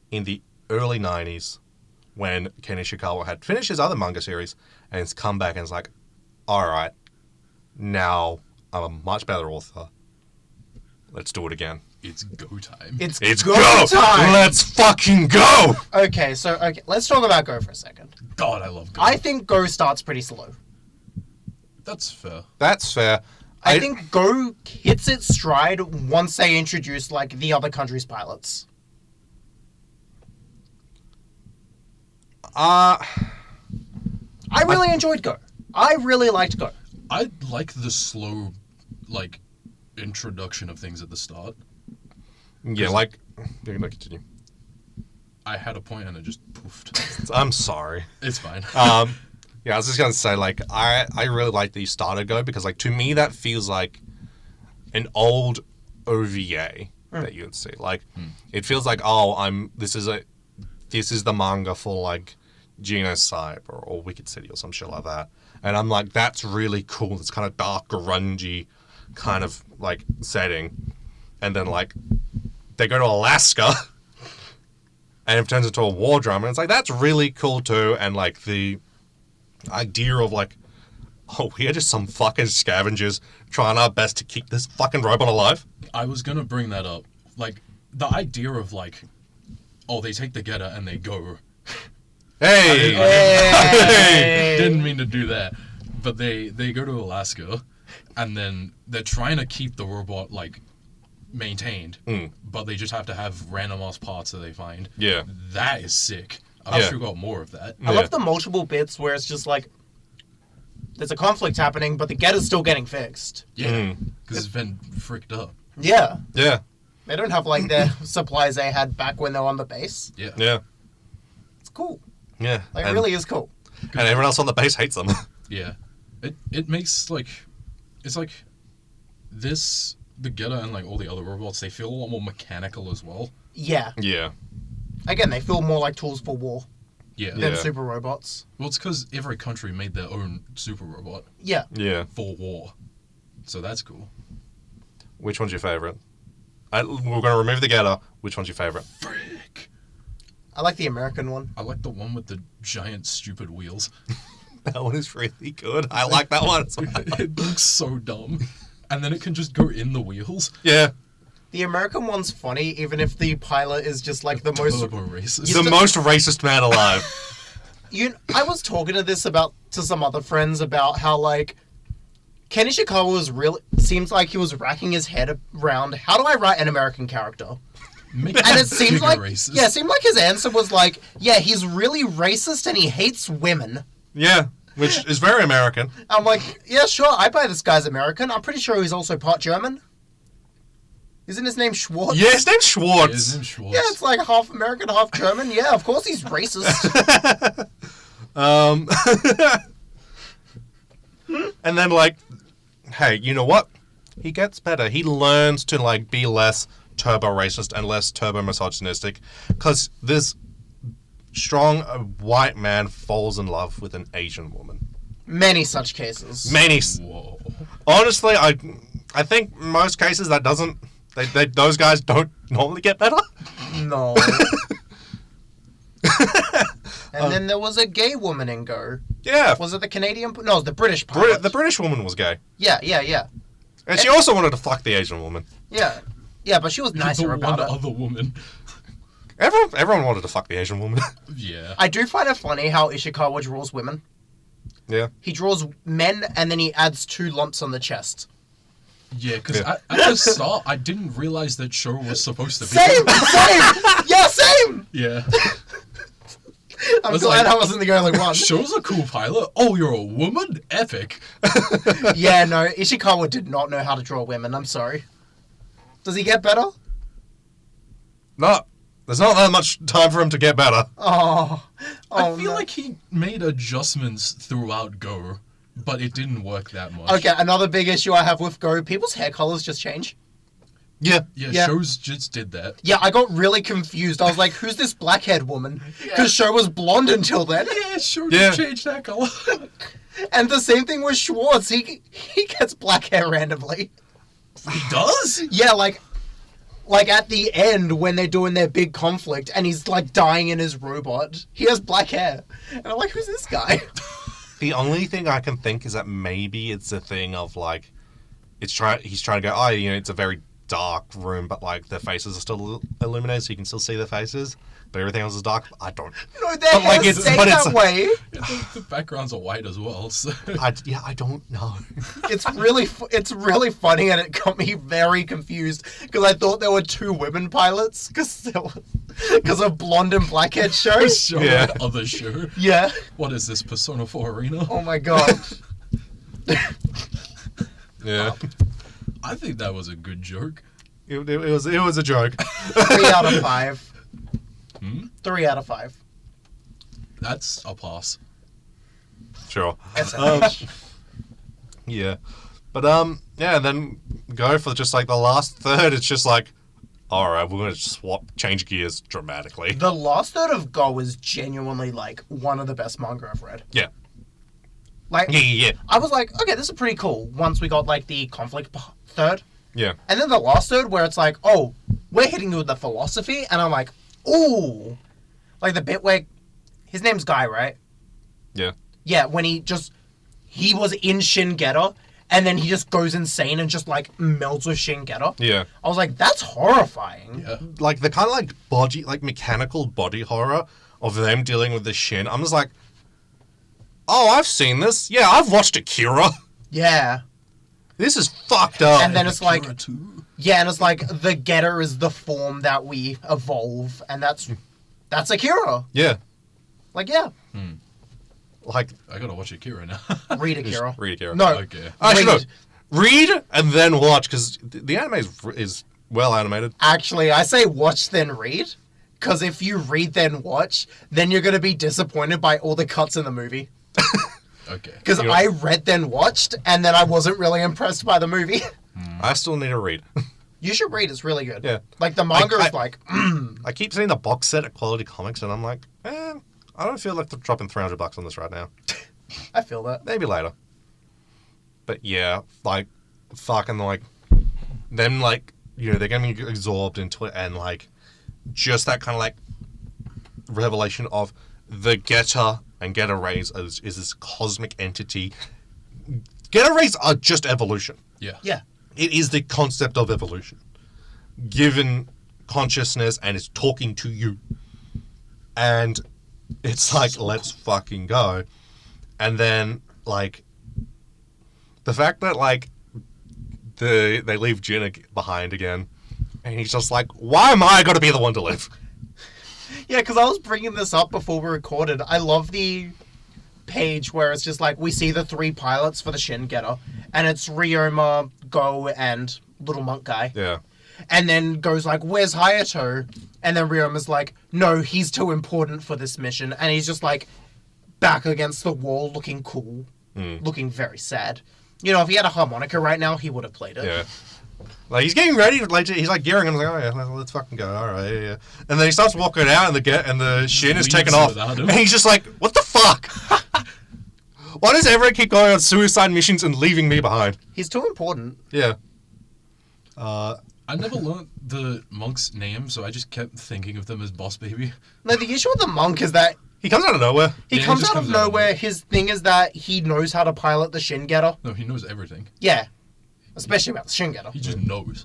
in the early 90s when Ken Ishikawa had finished his other manga series and it's come back and it's like, alright, now I'm a much better author. Let's do it again. It's go time. It's Go time. Let's fucking go! Okay, let's talk about Go for a second. God, I love Go. I think Go starts pretty slow. That's fair. That's fair. I think Go hits its stride once they introduce, like, the other country's pilots. I really enjoyed Go. I really liked Go. I like the slow, like, introduction of things at the start. Yeah, like... You're gonna continue. I had a point and it just poofed. I'm sorry. It's fine. Yeah, I was just gonna say, like, I really like the starter Go because, like, to me that feels like an old OVA that you would see. Like, it feels like, this is the manga for, like, Genocybe or Wicked City or some shit like that. And I'm like, that's really cool. It's kind of dark, grungy kind of, like, setting. And then, like, they go to Alaska and it turns into a war drama. And it's like, that's really cool too. And, like, the idea of, like, we are just some fucking scavengers trying our best to keep this fucking robot alive. I was gonna bring that up. Like, the idea of, like, they take the Getter and they go. Hey! Didn't mean to do that. But they go to Alaska, and then they're trying to keep the robot, like, maintained, but they just have to have random ass parts that they find. Yeah. That is sick. I wish we got more of that. I love the multiple bits where it's just like there's a conflict happening, but the Getter's still getting fixed. Yeah, because it's been fricked up. Yeah. Yeah. They don't have like the supplies they had back when they were on the base. Yeah. Yeah. It's cool. Yeah. Like, it really is cool. And everyone else on the base hates them. Yeah. It makes, like... It's like... This... The Getter and, like, all the other robots, they feel a lot more mechanical as well. Yeah. Yeah. Again, they feel more like tools for war Yeah. than Yeah. super robots. Well, it's because every country made their own super robot Yeah. Yeah. for war. So that's cool. Which one's your favourite? We're going to remove the Getter. Which one's your favourite? Frick! I like the American one. I like the one with the giant, stupid wheels. That one is really good. I like that one as well. It looks so dumb. And then it can just go in the wheels. Yeah. The American one's funny, even if the pilot is just like the most... Turbo racist. The most racist man alive. I was talking to some other friends about how, like, Ken Ishikawa was really... Seems like he was racking his head around, how do I write an American character? Make And him it seems bigger like... racist. Yeah, it seemed like his answer was like, yeah, he's really racist and he hates women. Yeah. Which is very American. I'm like, yeah, sure, I buy this guy's American. I'm pretty sure he's also part German. Isn't his name Schwartz? Yeah, his name's Schwartz. His name's Schwartz. Yeah, it's like half American, half German. Yeah, of course he's racist. And then, like, hey, you know what? He gets better. He learns to, like, be less turbo racist and less turbo misogynistic. Because this strong white man falls in love with an Asian woman. Many such cases. Many. Whoa. Honestly, I think most cases that doesn't... those guys don't normally get better. No. And then there was a gay woman in Go. Yeah. Was it the Canadian? No, it was the British pilot. The British woman was gay. Yeah. And she also wanted to fuck the Asian woman. Yeah. Yeah, but she was nicer The about one it. other woman. Everyone wanted to fuck the Asian woman. Yeah. I do find it funny how Ishikawa draws women. Yeah. He draws men and then he adds 2 lumps on the chest. Yeah, because at the start, I didn't realize that Sho was supposed to be... Same! Yeah, same! Yeah. I'm was glad like- I wasn't the only one. Sho's a cool pilot. Oh, you're a woman? Epic. Yeah, no, Ishikawa did not know how to draw women, I'm sorry. Does he get better? There's not that much time for him to get better. Oh. I feel no. like he made adjustments throughout Go, but it didn't work that much. Okay, another big issue I have with Go, people's hair colors just change. Yeah. Yeah, Sho's just did that. Yeah, I got really confused. I was like, who's this black-haired woman? Because Sho was blonde until then. Yeah, Sho Yeah. just changed that color. And the same thing with Schwartz. He gets black hair randomly. He does? Yeah, like at the end when they're doing their big conflict and he's like dying in his robot. He has black hair. And I'm like, who's this guy? The only thing I can think is that maybe it's a thing of like, he's trying to go, oh, you know, it's a very dark room, but like their faces are still illuminated, so you can still see their faces, but everything else is dark. I don't. No, their But, like, hair it's- stay but that it's- way. The backgrounds are white as well, so... I don't know. It's really funny, and it got me very confused because I thought there were 2 women pilots because of blonde and black-haired Sho. Show Yeah. that other show. Yeah. What is this, Persona 4 Arena? Oh my god. Yeah. I think that was a good joke. It was a joke. 3 out of 5. 3 out of 5. That's a pass. Sure. SMH. Yeah. But yeah, and then go for just like the last third. It's just like, all right, we're gonna change gears dramatically. The last third of Go is genuinely like one of the best manga I've read. Yeah. Like, Yeah. I was like, okay, this is pretty cool. Once we got like the conflict third, Yeah. and then the last third where it's like, oh, we're hitting you with the philosophy, and I'm like, ooh, like the bit where his name's Guy, right? Yeah. Yeah, when he was in Shin Getter, and then he just goes insane and just like melts with Shin Getter. Yeah. I was like, that's horrifying. Yeah. Like the kind of like mechanical body horror of them dealing with the Shin. I'm just like, oh, I've seen this. Yeah, I've watched Akira. Yeah. This is fucked up. And then it's like, Akira too. Yeah, and it's like the Getter is the form that we evolve, and that's Akira. Yeah. Like, yeah, Like, I gotta watch Akira now. read Akira. read Akira. No, Okay. Actually, no. read. Read and then watch, because the anime is well animated. Actually, I say watch then read, because if you read then watch, then you're gonna be disappointed by all the cuts in the movie. Okay. Because You know- I read then watched, and then I wasn't really impressed by the movie. I still need to read. You should read; it's really good. Yeah. Like the manga I- is like, I keep seeing the box set at Quality Comics, and I'm like, I don't feel like dropping $300 on this right now. I feel that. Maybe later. But yeah, like, fucking, like, them, like, you know, they're getting absorbed into it, and, like, just that kind of, like, revelation of the Getter and Getter Rays is this cosmic entity. Getter Rays are just evolution. Yeah. Yeah. It is the concept of evolution. Given consciousness and it's talking to you. And it's like, let's fucking go. And then, like, the fact that, like, they leave Jin behind again. And he's just like, why am I going to be the one to live? Yeah, because I was bringing this up before we recorded. I love the page where it's just like we see the 3 pilots for the Shin Getter, and it's Ryoma, Go, and Little Monk Guy. Yeah. And then Go's like, "Where's Hayato?" And then Ryoma's like, "No, he's too important for this mission." And he's just like back against the wall, looking cool, looking very sad. You know, if he had a harmonica right now, he would have played it. Yeah. Like, he's getting ready, like, he's like gearing, and I'm like, oh yeah, let's fucking go, alright, yeah. And then he starts walking out, and the Shin is Leaves taken off, without him. and he's just like, what the fuck? Why does everyone keep going on suicide missions and leaving me behind? He's too important. Yeah. I never learnt the monk's name, so I just kept thinking of them as Boss Baby. No, the issue with the monk is that He comes out of nowhere. he Yeah, he comes just out of comes out of nowhere. nowhere. His thing is that he knows how to pilot the Shin Getter. No, he knows everything. Yeah. Especially about the Shin Getter. He just knows.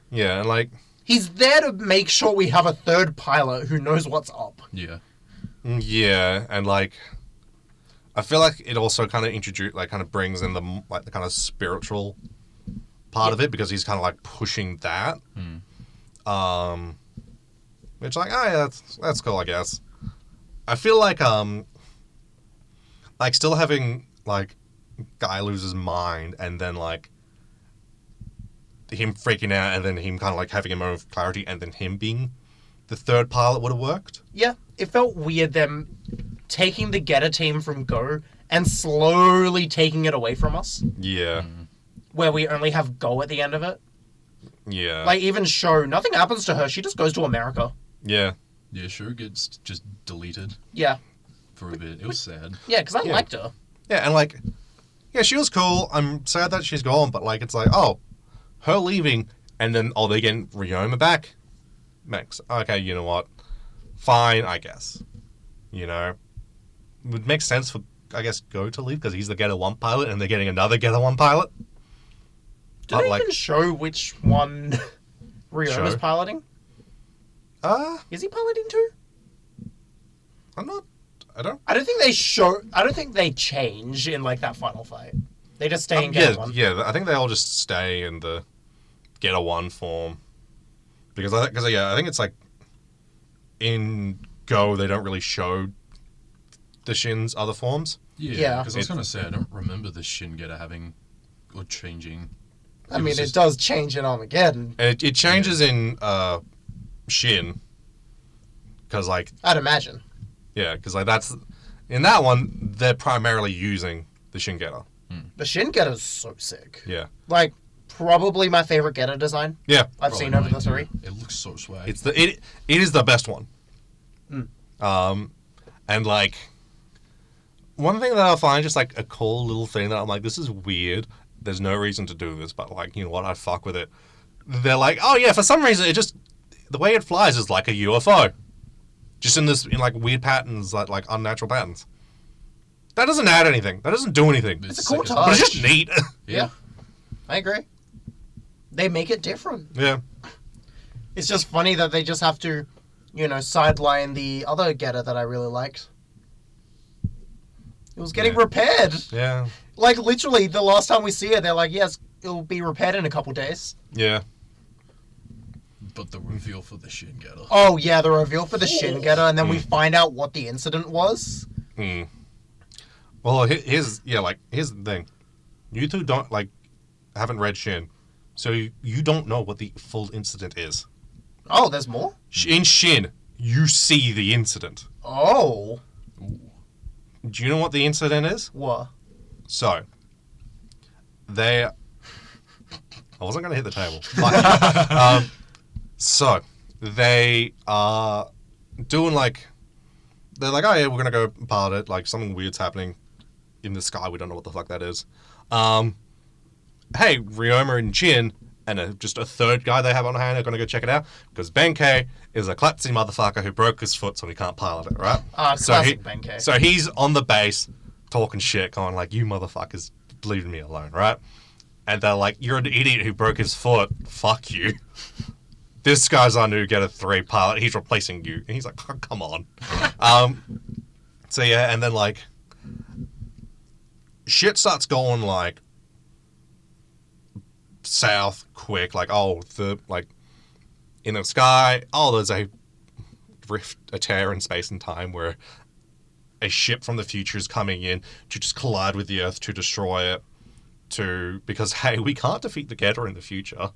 Yeah, and like, He's there to make sure we have a third pilot who knows what's up. Yeah. yeah, and like, I feel like it also kind of brings in the kind of spiritual part of it, because he's kind of like pushing that. Which, like, oh yeah, that's cool, I guess. I feel like still having like Guy lose his mind, and then like him freaking out, and then him kind of like having a moment of clarity, and then him being the third pilot would have worked. Yeah, it felt weird them taking the Getter team from Go and slowly taking it away from us, Yeah, where we only have Go at the end of it. yeah, Like, even Sho, nothing happens to her, she just goes to America. yeah, Yeah, sure gets just deleted Yeah. for a bit. It was sad. Yeah, because I Yeah. liked her. yeah, and like, yeah, she was cool. I'm sad that she's gone, but like, it's like, oh, her leaving, and then they get Ryoma back. Makes okay, you know what? Fine, I guess. You know, would make sense for, I guess, Go to leave, because he's the Getter 1 pilot, and they're getting another Getter 1 pilot. Did they even show which one Ryoma's Sho? piloting? Is he piloting too? I don't. I don't think they change in, like, that final fight. They just stay in Getter 1. Yeah, I think they all just stay in the Getter 1 form. Because I think it's like, in Go, they don't really show the Shin's other forms. Yeah. Because I was going to say, I don't remember the Shin Getter having or changing. I It mean, was it just- does change in Armageddon, And it changes in Shin. Because, like, I'd imagine. yeah, because, like, that's... In that one, they're primarily using the Shin Getter. The Shin Getter's so sick. Yeah. Like, probably my favorite Getter design Yeah. I've Probably seen over mine the too. 3. It looks so swag. It is the best one. And like, one thing that I find just like a cool little thing that I'm like, this is weird. There's no reason to do this, but like, you know what? I fuck with it. They're like, oh yeah, for some reason the way it flies is like a UFO, just in like weird patterns, like unnatural patterns. That doesn't add anything. That doesn't do anything. It's a cool sick as touch. But it's just neat. Yeah. I agree. They make it different. Yeah. It's just funny that they just have to, you know, sideline the other Getter that I really liked. It was getting Yeah. repaired. Yeah. Like, literally, the last time we see it, they're like, yes, it'll be repaired in a couple days. Yeah. But the reveal for the Shin Getter. Oh yeah, the reveal for the Shin Getter, and then we find out what the incident was. Well, here's the thing. You two haven't read Shin, so you don't know what the full incident is. Oh, there's more? In Shin, you see the incident. Oh. Ooh. Do you know what the incident is? What? So, I wasn't going to hit the table. But, so, they are doing they're like, oh yeah, we're going to go pilot it. Like, something weird's happening in the sky. We don't know what the fuck that is. Hey, Ryoma and Jin and just a third guy they have on hand are going to go check it out because Benkei is a klutzy motherfucker who broke his foot so he can't pilot it, right? Classic Benkei. So he's on the base talking shit, going like, you motherfuckers leaving me alone, right? And they're like, you're an idiot who broke his foot. Fuck you. This guy's our new Getter 3 pilot. He's replacing you. And he's like, oh, come on. So yeah, and then shit starts going south quick, in the sky, there's a rift, a tear in space and time where a ship from the future is coming in to just collide with the Earth to destroy it, because hey, we can't defeat the Getter in the future,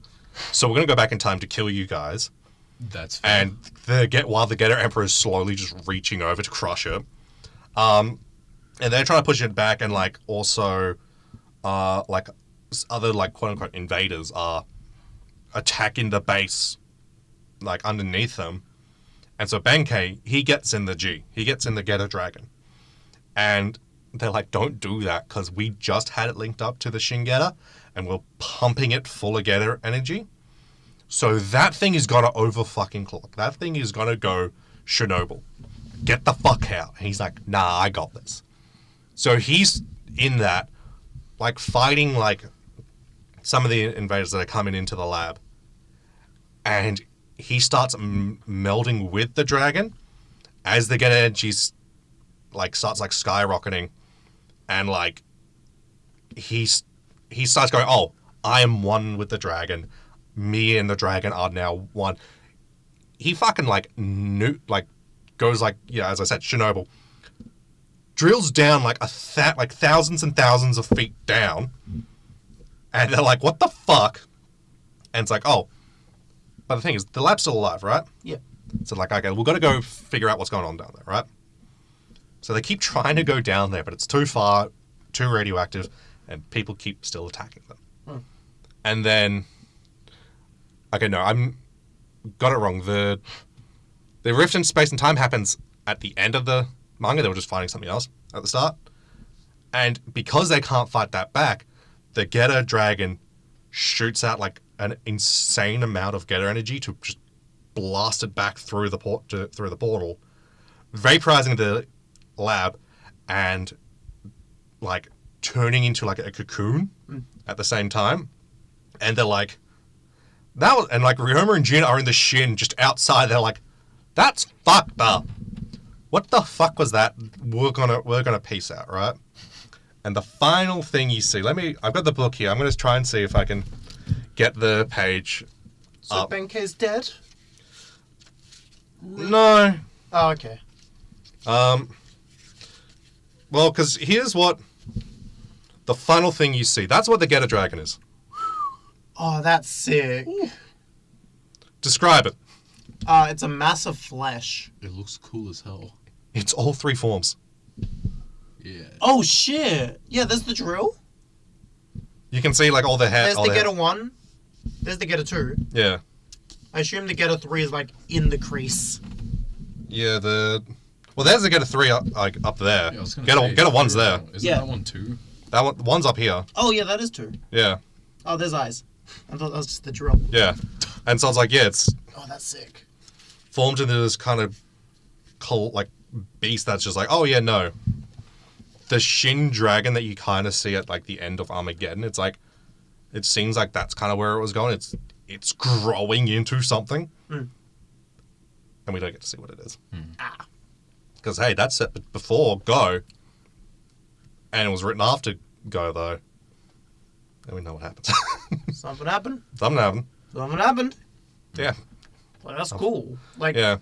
so we're gonna go back in time to kill you guys. That's fair. And while the Getter Emperor is slowly just reaching over to crush it, and they're trying to push it back, and also other quote-unquote invaders are attacking the base underneath them. And so Benkei, he gets in the Getter Dragon, and they're like, don't do that because we just had it linked up to the Shin Getter and we're pumping it full of Getter energy, so that thing is gonna over fucking clock. That thing is gonna go Chernobyl. Get the fuck out. And he's like, nah, I got this. So he's in that fighting some of the invaders that are coming into the lab, and he starts melding with the dragon as the Getter energy starts skyrocketing, and he starts going, oh, I am one with the dragon. Me and the dragon are now one. He fucking goes as I said, Chernobyl. Drills down thousands and thousands of feet down. And they're like, what the fuck? And it's like, oh. But the thing is, the lab's still alive, right? Yeah. So okay, we've got to go figure out what's going on down there, right? So they keep trying to go down there, but it's too far, too radioactive, and people keep still attacking them. And then, okay, no, got it wrong. The rift in space and time happens at the end of the manga. They were just fighting something else at the start. And because they can't fight that back, the Getter Dragon shoots out an insane amount of Getter energy to just blast it back through the portal, vaporizing the lab and turning into a cocoon at the same time. And they're like, that was, and Ryoma and Jin are in the Shin just outside. They're like, that's fucked up. What the fuck was that? We're gonna peace out, right? And the final thing you see, I've got the book here. I'm going to try and see if I can get the page up. So Benkei's dead? No. Oh, okay. Well, because here's what the final thing you see. That's what the Getter Dragon is. Oh, that's sick. Describe it. It's a mass of flesh. It looks cool as hell. It's all three forms. Yeah. Oh, shit. Yeah, there's the drill. You can see all the hair. There's the Getter 1. There's the Getter 2. Yeah. I assume the Getter 3 is in the crease. Yeah, well, there's the Getter 3 up there. Yeah, Getter 1's there. Isn't that one 2? That one's up here. Oh, yeah, that is 2. Yeah. Oh, there's eyes. I thought that was just the drill. Yeah. And so it's it's Oh, that's sick. formed into this kind of beast that's just oh yeah, no. The Shin Dragon that you kind of see at the end of Armageddon, it's it seems that's kind of where it was going. It's growing into something. And we don't get to see what it is. Because hey, that's set before Go. And it was written after Go though. And we know what happens. Something happened. Something happened. Something happened. Yeah. Like, that's cool. Like, Yeah.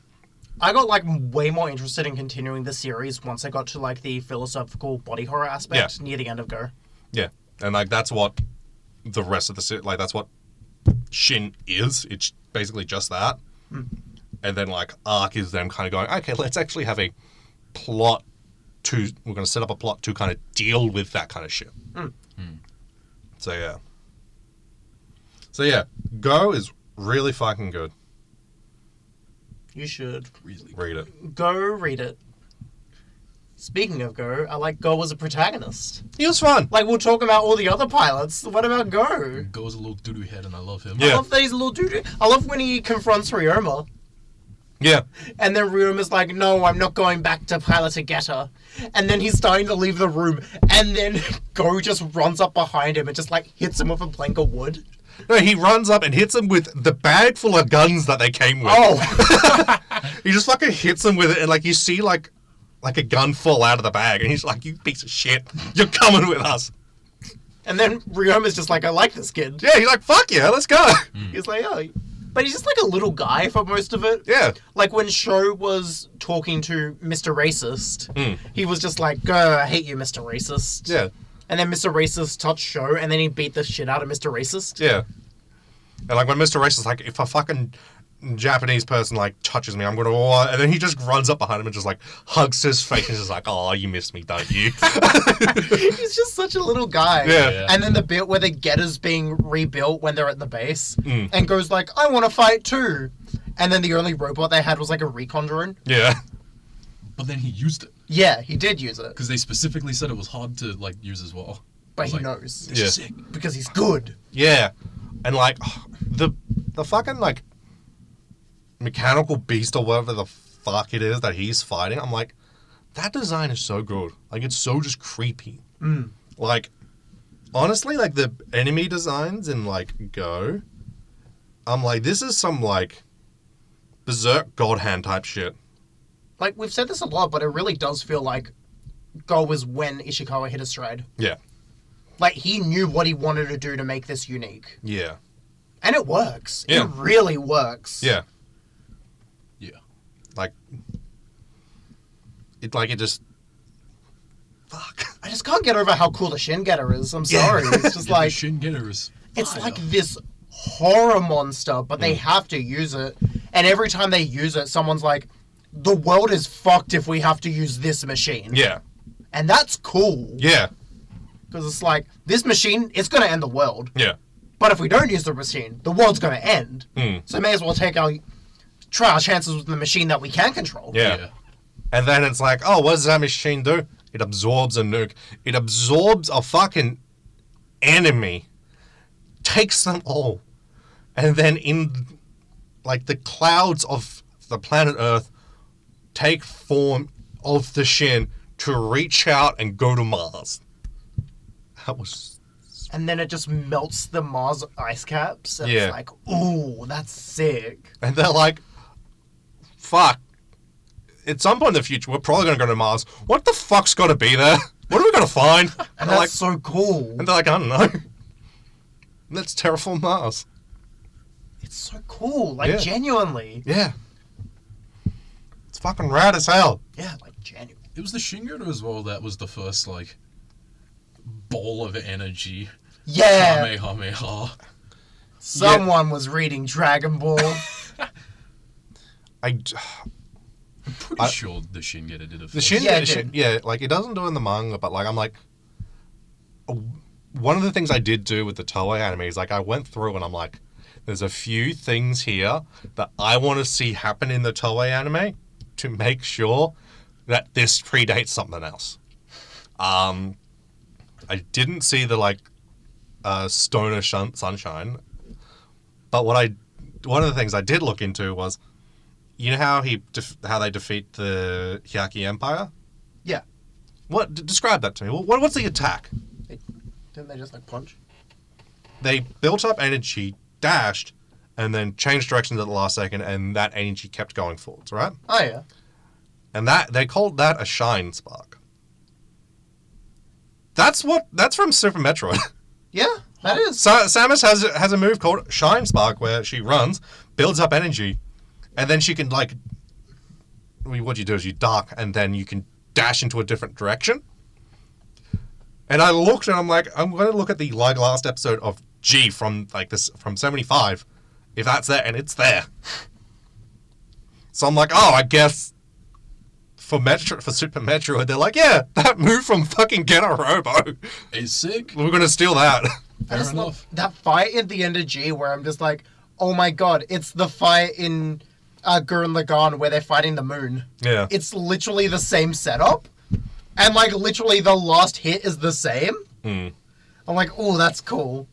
I got like way more interested in continuing the series once I got to like the philosophical body horror aspect near the end of Go. Yeah. And like that's what the rest of the like that's what Shin is. It's basically just that. And then like Arc is them kind of going, okay, let's actually have a plot to we're going to set up a plot to kind of deal with that kind of shit. So yeah, Go is really fucking good. You should Really Read it. go read it. Speaking of Go, I like Go as a protagonist. He was fun. Like, we'll talk about all the other pilots. What about Go? Go's a little doo-doo head, and I love him. Yeah. I love that he's a little dude. I love when he confronts Ryoma. Yeah. And then Ryoma's like, no, I'm not going back to pilot a Getter. And then he's starting to leave the room. And then Go just runs up behind him and just, like, hits him with a plank of wood. No, he runs up and hits him with the bag full of guns that they came with. Oh! He just fucking hits him with it, and like you see like a gun fall out of the bag, and he's like, "You piece of shit, you're coming with us." And then Ryoma's just like, I like this kid. Yeah, he's like, "Fuck yeah, let's go." He's like, oh. But he's just like a little guy for most of it. Yeah, Like when Sho was talking to Mr. Racist, he was just like, I hate you, Mr. Racist. yeah, And then Mr. Racist touched Sho, and then he beat the shit out of Mr. Racist. yeah. And like when Mr. Race is like, if a fucking Japanese person like touches me, I'm gonna, and then he just runs up behind him and just like hugs his face and is like, "Oh, you miss me, don't you?" He's just such a little guy. Yeah. And then the bit where the Getter's being rebuilt when they're at the base, and goes like, I want to fight too. And then the only robot they had was like a recon drone. Yeah, But then he used it. Yeah, he did use it. Because they specifically said it was hard to, like, use as well. But I was he like, knows. This is sick. Because he's good. yeah, and like the fucking like mechanical beast or whatever the fuck it is that he's fighting. I'm like, that design is so good. Like it's so just creepy. Like honestly, like the enemy designs in like Go, I'm like, this is some like Berserk God Hand type shit. Like, we've said this a lot, but it really does feel like Go was when Ishikawa hit his stride. Yeah, Like, he knew what he wanted to do to make this unique. yeah, And it works. Yeah. It really works. yeah. Yeah. Like it just fuck. I just can't get over how cool the Shin Getter is. I'm Yeah. sorry. It's just Yeah, like, the Shin Getter is it's fire. like this horror monster, but they have to use it. And every time they use it, someone's like, the world is fucked if we have to use this machine. Yeah, And that's cool. yeah, Because it's like, this machine, it's going to end the world. yeah. But if we don't use the machine, the world's going to end. So may as well try our chances with the machine that we can control. Yeah. And then it's like, oh, what does that machine do? It absorbs a nuke. It absorbs a fucking enemy, takes them all, and then in like the clouds of the planet Earth take form of the Shin to reach out and go to Mars. That was... And then it just melts the Mars ice caps. And Yeah. it's like, ooh, that's sick. And they're like, fuck. At some point in the future, we're probably going to go to Mars. What the fuck's got to be there? What are we going to find? And they're that's so cool. and they're like, I don't know. Let's terraform Mars. It's so cool. Like, Yeah. genuinely. Yeah. It's fucking rad as hell. Yeah, like, genuine. It was the Shin Getter as well that was the first, like, ball of energy. Yeah. Kamehameha. Someone was reading Dragon Ball. I'm Pretty sure the Shin Getter did it the first. Shin, Yeah, it Shin- did. yeah, like it doesn't do it in the manga, but like I'm like, one of the things I did do with the Toei anime is like I went through and I'm like, there's a few things here that I want to see happen in the Toei anime to make sure that this predates something else. I didn't see the like Stoner Sunshine, but one of the things I did look into was, you know how how they defeat the Hyaki Empire? Yeah. What? Describe that to me. What's the attack? Didn't they just, like, punch? They built up energy, dashed, and then changed directions at the last second, and that energy kept going forwards, right? Oh, yeah. And that they called that a shine spark. That's from Super Metroid. Yeah, that is. Samus has a move called Shine Spark where she runs, builds up energy, and then she can like, what you do is you duck, and then you can dash into a different direction. And I looked, and I'm like, I'm going to look at the like last episode of G from like this from 75, if that's there, and it's there. So I'm like, oh, I guess for Super Metroid, they're like, yeah, that move from fucking Getter Robo It's sick. we're going to steal that. Fair just love enough. that fight at the end of G where I'm just like, oh my god, it's the fight in Gurren Lagann where they're fighting the moon. Yeah. It's literally the same setup. And like literally the last hit is the same. Mm. I'm like, oh, that's cool.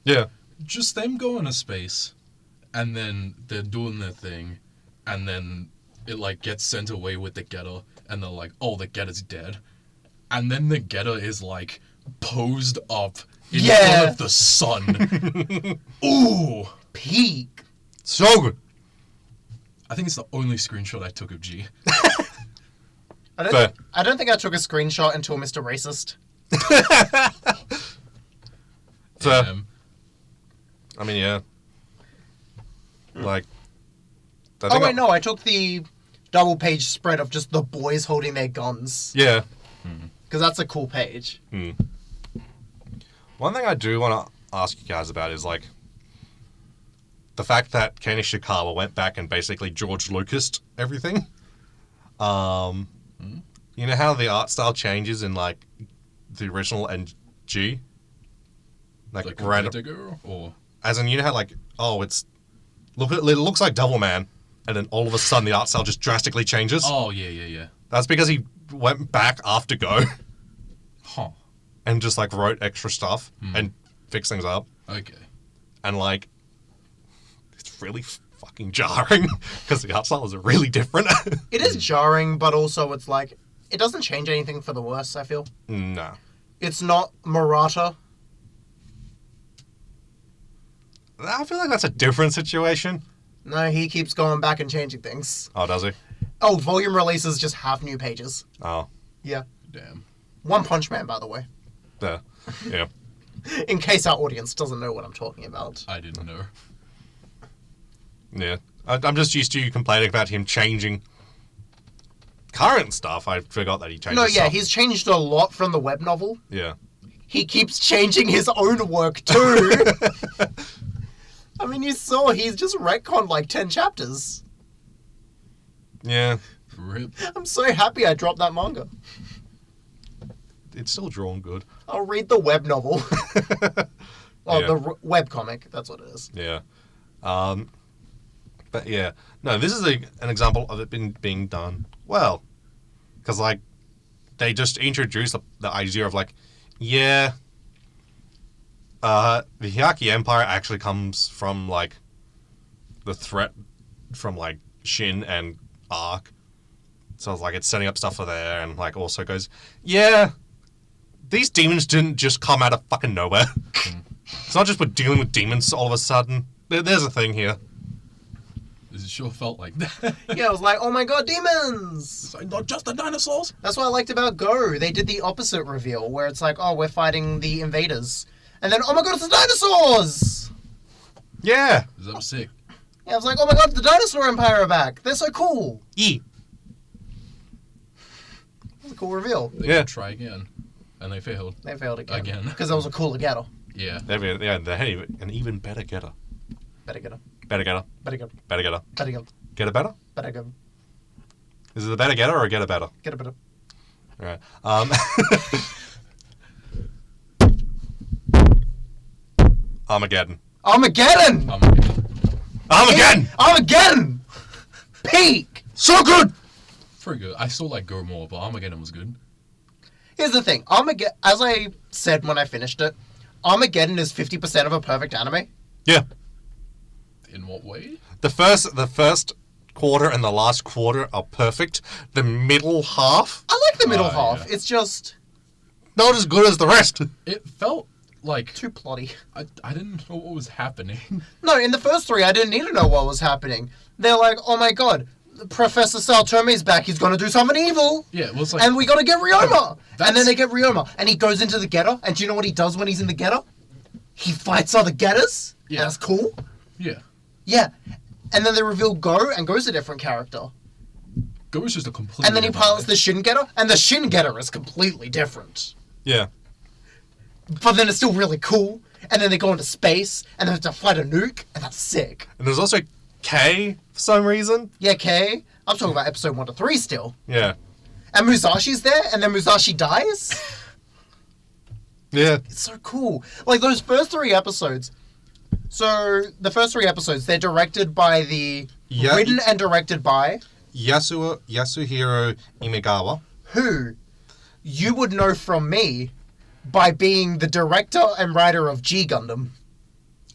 Yeah. Just them going to space, and then they're doing their thing, and then it like gets sent away with the Getter, and they're like, oh, the Getter's dead. And then the Getter is like posed up in front of the sun. Ooh. Peak. So good. I think it's the only screenshot I took of G. Fair. I don't think I took a screenshot until Mr. Racist. Fair. Um, I mean, yeah. Like. Oh wait, no, I took the double page spread of just the boys holding their guns. Yeah. Because that's a cool page. One thing I do want to ask you guys about is like the fact that Ken Ishikawa went back and basically George Lucas'd everything. You know how the art style changes in like the original and G? Like random, Vertigo, or as in, you know how like, oh, it looks like Devil Man, and then all of a sudden the art style just drastically changes. oh yeah. That's because he went back after Go Huh. and just like wrote extra stuff and fixed things up. Okay. And like, it's really fucking jarring because the art style is really different. It is jarring, but also it's like, it doesn't change anything for the worse, I feel. No. It's not Murata. I feel like that's a different situation. No, he keeps going back and changing things. Oh, does he? Oh, volume releases just have new pages. Oh, Yeah. Damn. One Punch Man, by the way. there. Yeah. In case our audience doesn't know what I'm talking about. I didn't know. Yeah. I'm just used to you complaining about him changing current stuff. I forgot that he changed No, yeah, stuff. he's changed a lot from the web novel. Yeah. He keeps changing his own work too. I mean, you saw he's just retconned like 10 chapters. Yeah. Rip. I'm so happy I dropped that manga. It's still drawn good. I'll read the web novel. Oh, Yeah. the web comic. That's what it is. Yeah. But yeah. No, this is an example of it being done well. Because, like, they just introduced the idea of, like, yeah, the Hyaki Empire actually comes from, like, the threat from, like, Shin and Ark. So it's like it's setting up stuff for there, and, like, also goes, yeah, these demons didn't just come out of fucking nowhere. It's not just we're dealing with demons all of a sudden. There's a thing here. It sure felt like that. Yeah, I was like, oh my god, demons! It's like, not just the dinosaurs. That's what I liked about Go. They did the opposite reveal, where it's like, oh, we're fighting the invaders. And then, oh my god, it's the dinosaurs! Yeah. That was sick. Yeah, I was like, oh my god, the dinosaur empire are back! They're so cool! E. It was a cool reveal. They Yeah. could try again, and they failed. They failed again. Again. Because that was a cooler getter. Yeah. They had an even better getter. Better getter. Better getter. Better getter. Better getter. Better getter. Get a better? Better getter. Is it a better getter or a get a better? Get a better. Alright. Armageddon. Armageddon! Armageddon! Armageddon! Peak! So good! Pretty good. I still like Go more, but Armageddon was good. Here's the thing. Armageddon, as I said when I finished it, Armageddon is 50% of a perfect anime. Yeah. In what way? The first quarter and the last quarter are perfect. The middle half, I like the middle Oh, half. yeah. It's just not as good as the rest. It felt like too plotty. I didn't know what was happening. No, in the first three, I didn't need to know what was happening. They're like, oh my god, Professor Saltome's back. He's going to do something evil. Yeah, it was like, And we got to get Ryoma. That's- And then they get Ryoma. And he goes into the getter. And do you know what he does when he's in the getter? He fights other getters. Yeah. And that's cool. yeah. Yeah. And then they reveal Go, and Go's a different character. Go is just a complete. And then he pilots the Shin Getter, and the Shin Getter is completely different. Yeah. But then it's still really cool. And then they go into space, and they have to fight a nuke, and that's sick. And there's also K for some reason. Yeah, Kay. I'm talking about episode 1 to 3 still. Yeah. And Musashi's there, and then Musashi dies. Yeah. It's so cool. Like, those first 3 episodes. So, the first 3 episodes, they're directed by written and directed by... Yasuhiro Imegawa. Who you would know from me by being the director and writer of G Gundam.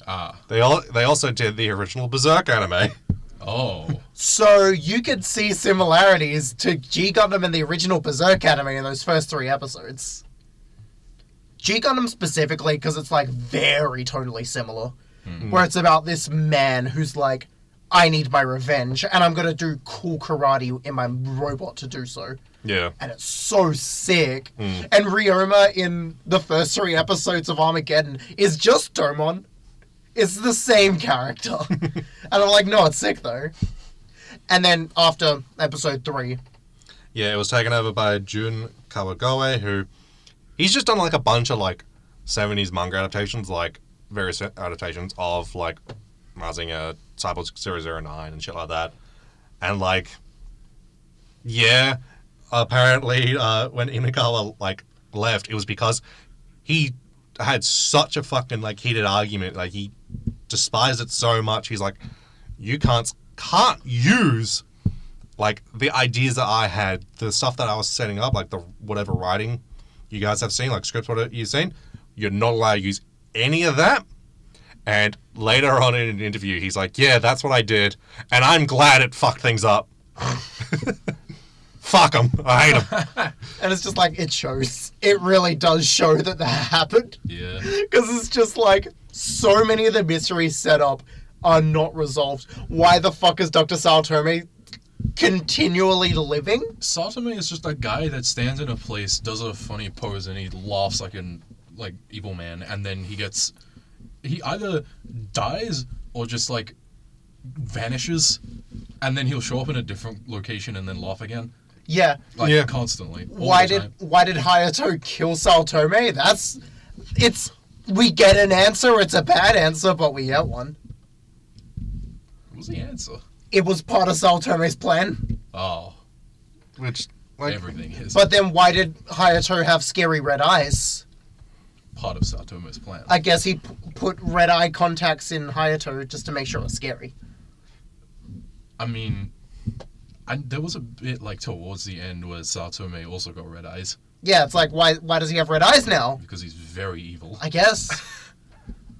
Ah. They also did the original Berserk anime. Oh. So you could see similarities to G Gundam and the original Berserk anime in those first 3 episodes. G Gundam specifically, because it's like very totally similar. Where it's about this man who's like, I need my revenge, and I'm gonna do cool karate in my robot to do so. Yeah. And it's so sick. And Ryoma in the first 3 episodes of Armageddon is just Domon. It's the same character. And I'm like, no, it's sick though. And then after episode 3. Yeah, it was taken over by Jun Kawagoe, who... He's just done like a bunch of like 70s manga adaptations, like various adaptations of like Mazinger, Cyborg 009 and shit like that. And like... Yeah... Apparently, when Imagawa, like, left, it was because he had such a fucking, like, heated argument. Like, he despised it so much. He's like, you can't use, like, the ideas that I had, the stuff that I was setting up, like, the whatever writing you guys have seen, like, scripts, whatever you've seen. You're not allowed to use any of that. And later on in an interview, he's like, yeah, that's what I did. And I'm glad it fucked things up. Fuck them. I hate them. And it's just like, it shows. It really does show that happened. Yeah. Because it's just like, so many of the mysteries set up are not resolved. Why the fuck is Dr. Saotome continually living? Saotome is just a guy that stands in a place, does a funny pose, and he laughs like an evil man, and then he either dies or just like vanishes, and then he'll show up in a different location and then laugh again. Yeah. Like, Yeah. constantly. Why did Hayato kill Saotome? We get an answer, it's a bad answer, but we get one. What was the answer? It was part of Saotome's plan. Oh. Which, like... Everything is But then why did Hayato have scary red eyes? part of Saotome's plan. I guess he put red eye contacts in Hayato just to make sure it was scary. I mean, there was a bit like towards the end where Saotome also got red eyes Yeah, it's like, why does he have red eyes now? because he's very evil. I guess.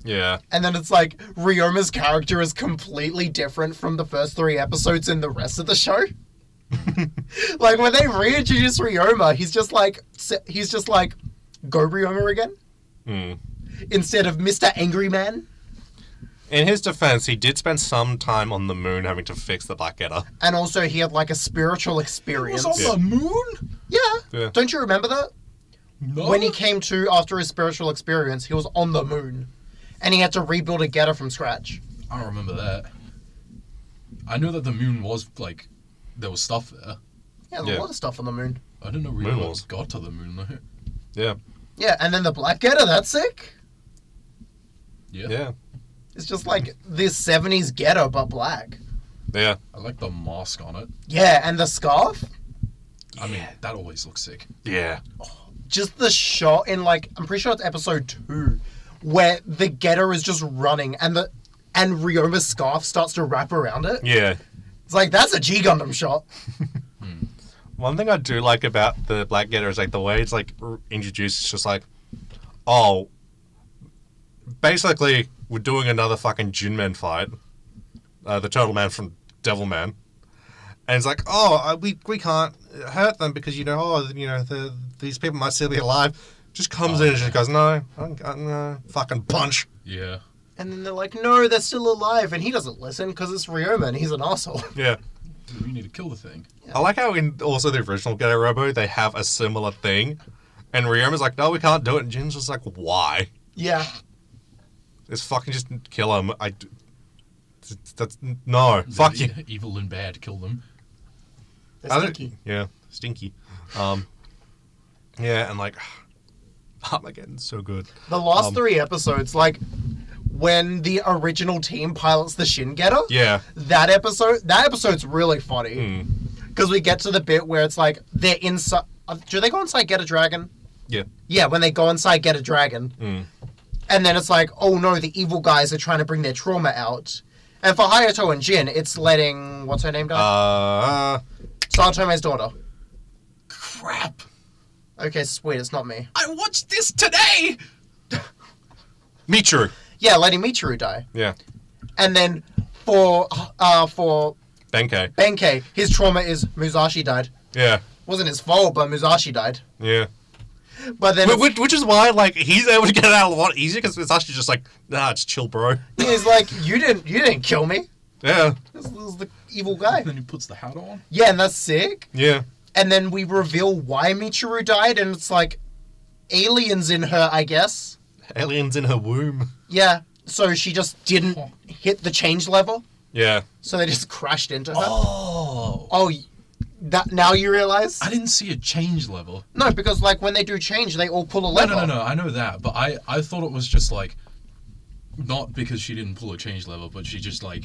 Yeah. And then it's like, Ryoma's character is completely different from the first 3 episodes in the rest of the show. Like, when they reintroduce Ryoma, he's just like, go Ryoma again? Mm. Instead of Mr. Angry Man. In his defense, he did spend some time on the moon having to fix the Black Getter. And also, he had like a spiritual experience. It was on the moon? Yeah. Don't you remember that? No. When he came to after his spiritual experience, he was on the moon. And he had to rebuild a Getter from scratch. I don't remember that. I knew that the moon was, like, there was stuff there. Yeah, there's a lot of stuff on the moon. I didn't know Moon Ryoma walls. got to the moon, though. Yeah. Yeah, and then the Black Getter, that's sick. Yeah. Yeah. It's just like this 70s Getter, but black. Yeah. I like the mask on it. Yeah, and the scarf. I mean, that always looks sick. Yeah. Just the shot in, like, I'm pretty sure it's episode 2, where the Getter is just running and Ryoma's scarf starts to wrap around it. Yeah. It's like, that's a G Gundam shot. One thing I do like about the Black Getter is like the way it's like introduced. It's just like, oh, basically we're doing another fucking Jinmen fight, the Turtle Man from Devilman, and it's like, oh, we can't hurt them because these people might still be alive. Just comes in and just goes, no, fucking punch. Yeah. And then they're like, no, they're still alive. And he doesn't listen because it's Ryoma and he's an asshole. Yeah. We need to kill the thing. I like how in also the original Getter Robo they have a similar thing, and Ryoma's like, no, we can't do it, and Jin's just like, why? Yeah. Just fucking just kill him. That's no. Fuck you. Evil and bad, kill them. They're stinky. Yeah, stinky. Yeah, and like Armageddon's so good. The last 3 episodes, like when the original team pilots the Shin Getter. Yeah. That episode's really funny because we get to the bit where it's like they're inside. Do they go inside Get a Dragon? Yeah. Yeah, when they go inside Get a Dragon. And then it's like, oh no, the evil guys are trying to bring their trauma out. And for Hayato and Jin, it's letting... What's her name die? Satome's daughter. Crap. Okay, sweet, it's not me. I watched this today! Michiru. Yeah, letting Michiru die. Yeah. And then for Benkei. Benkei, his trauma is Musashi died. Yeah. Wasn't his fault, but Musashi died. Yeah. But then Which is why, like, he's able to get it out a lot easier, because it's actually just like, nah, it's chill, bro. he's like, you didn't kill me. Yeah. This is the evil guy. And then he puts the hat on. Yeah, and that's sick. Yeah. And then we reveal why Michiru died, and it's like aliens in her, I guess. Aliens in her womb. Yeah, so she just didn't hit the change level, Yeah. so they just crashed into her. Oh. That now you realize? I didn't see a change level. No, because like when they do change, they all pull a lever. No, I know that, but I thought it was just like, not because she didn't pull a change level, but she just like